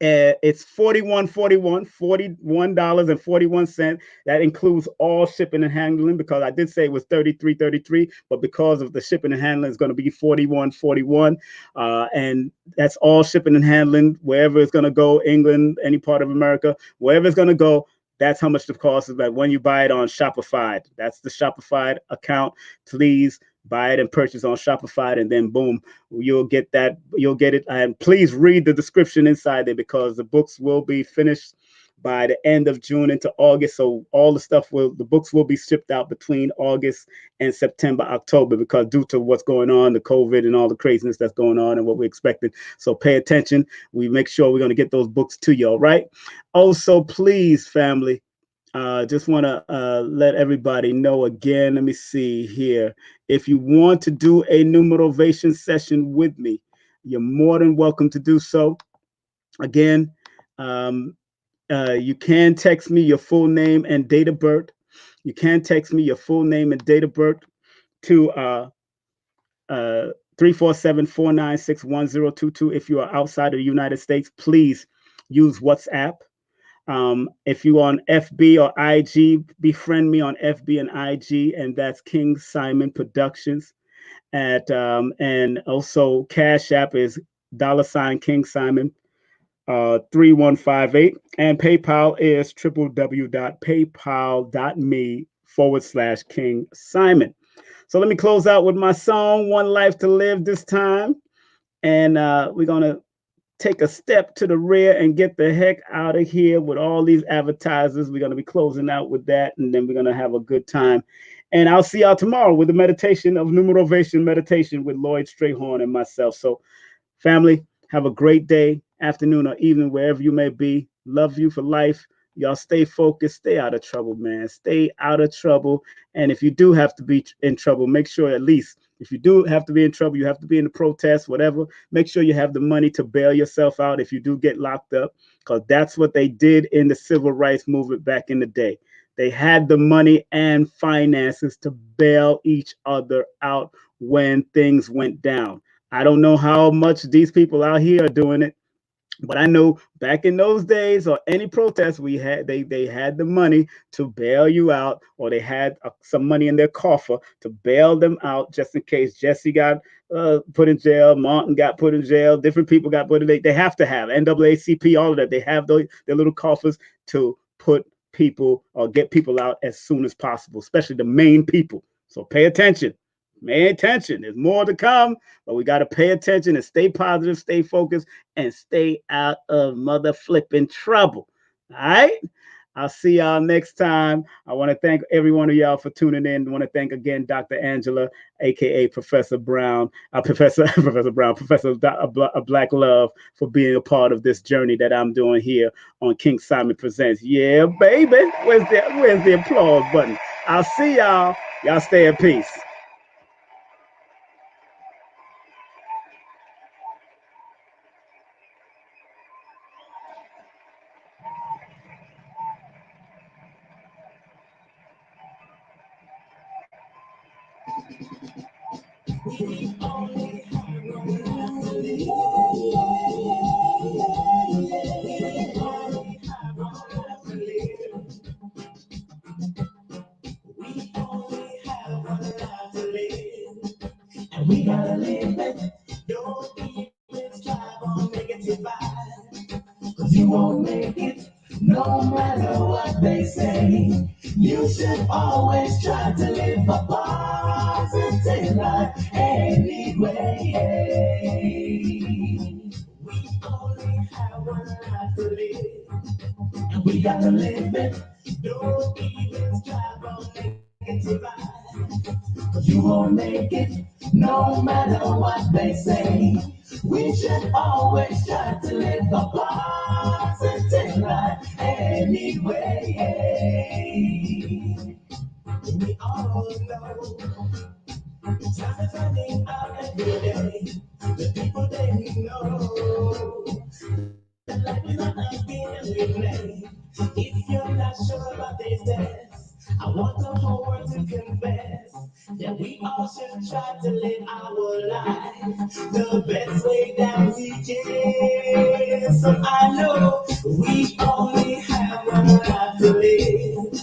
It's $41.41. That includes all shipping and handling, because I did say it was $33.33, but because of the shipping and handling, it's going to be $41.41, and that's all shipping and handling wherever it's going to go, England, any part of America, wherever it's going to go. That's how much the cost is. But when you buy it on Shopify, that's the Shopify account. Please buy it and purchase on Shopify, and then boom, you'll get it. And please read the description inside there, because the books will be finished by the end of June into August. So all the books will be shipped out between August and September, October, because due to what's going on, the COVID and all the craziness that's going on and what we're expecting. So pay attention. We make sure we're going to get those books to you. All right. Also, please, family, just want to let everybody know again. Let me see here. If you want to do a numerovation session with me, you're more than welcome to do so. Again, you can text me your full name and date of birth. You can text me your full name and date of birth to 347-496-1022. If you are outside of the United States, please use WhatsApp. If you on FB or IG, befriend me on FB and IG, and that's King Simon Productions. And also Cash App is $King Simon 3158, and PayPal is www.paypal.me/King Simon. So let me close out with my song, One Life to Live this time. And we're going to take a step to the rear and get the heck out of here with all these advertisers. We're going to be closing out with that, and then we're going to have a good time. And I'll see y'all tomorrow with the meditation of Numerovation meditation with Lloyd Strayhorn and myself. So, family, have a great day, afternoon, or evening, wherever you may be. Love you for life. Y'all stay focused. Stay out of trouble, man. Stay out of trouble. And if you do have to be in trouble, make sure at least, if you do have to be in trouble, you have to be in the protest, whatever, make sure you have the money to bail yourself out if you do get locked up, because that's what they did in the civil rights movement back in the day. They had the money and finances to bail each other out when things went down. I don't know how much these people out here are doing it, but I know back in those days, or any protest we had, they had the money to bail you out, or they had some money in their coffer to bail them out just in case Jesse got put in jail, Martin got put in jail, different people got put in. They have to have NAACP, all of that. They have their little coffers to put people or get people out as soon as possible, especially the main people. So pay attention. Pay attention. There's more to come, but we got to pay attention and stay positive, stay focused, and stay out of mother flipping trouble. All right? I'll see y'all next time. I want to thank every one of y'all for tuning in. I want to thank again Dr. Angela, aka Professor Brown, Professor Black Love, for being a part of this journey that I'm doing here on King Simon Presents. Yeah, baby. Where's the applause button? I'll see y'all. Y'all stay in peace. We gotta live it. Don't even strive on negative vibes, cause you won't make it no matter what they say. You should always try to live a positive life anyway. We only have one life to live, and we gotta live it. Don't even strive on negative vibes, cause you won't make it no matter what they say. We should always try to live a positive life anyway. We all know time is running out every day. The people they know that life is not a game we play. If you're not sure about this test, I want the whole world to confess that we all should try to live our life the best way that we can. So I know we only have one life to live,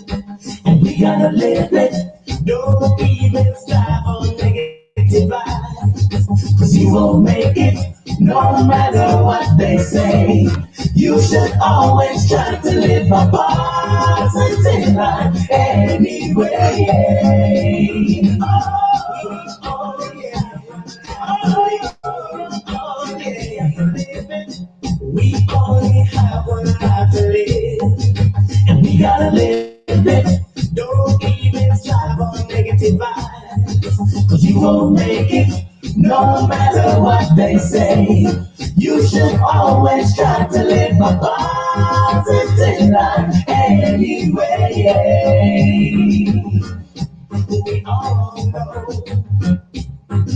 and we gotta live it. Don't even strive on negative vibes, cause you won't make it no matter what they say. You should always try to live a positive life anyway. Oh, yeah. Oh, yeah. Oh, yeah. We only have one life to live. matter what they say, you should always try to live a positive life anyway. We all know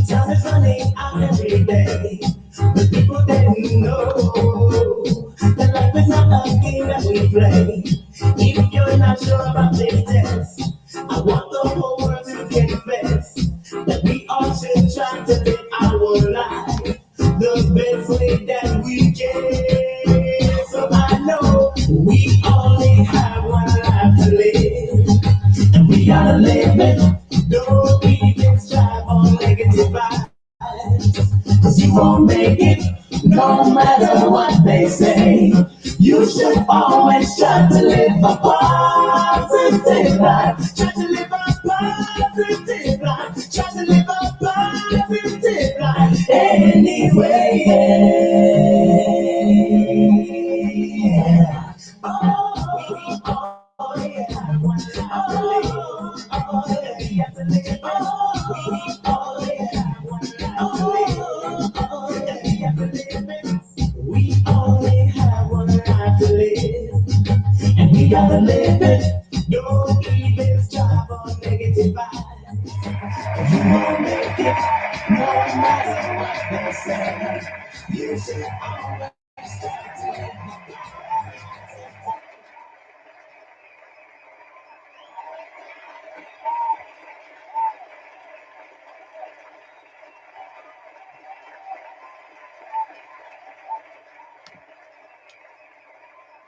time is running out every day. But people didn't know that life is not a game that we play. If you're not sure about this test, I want the whole world to confess that we all should try to live our life the best way that we can. So I know we only have one life to live, and we gotta live it. Don't even strive on negative vibes, 'cause you won't make it no matter what they say. You should always try to live a positive life. Try to live a positive life. Try to live a positive life anyway. Oh, yeah. Oh, yeah. We have to live. Oh, yeah. Oh, yeah. We have to live. We only have one life to live, and we gotta live it. Don't even strive on negative vibes. You won't make it, no matter what they say. You should always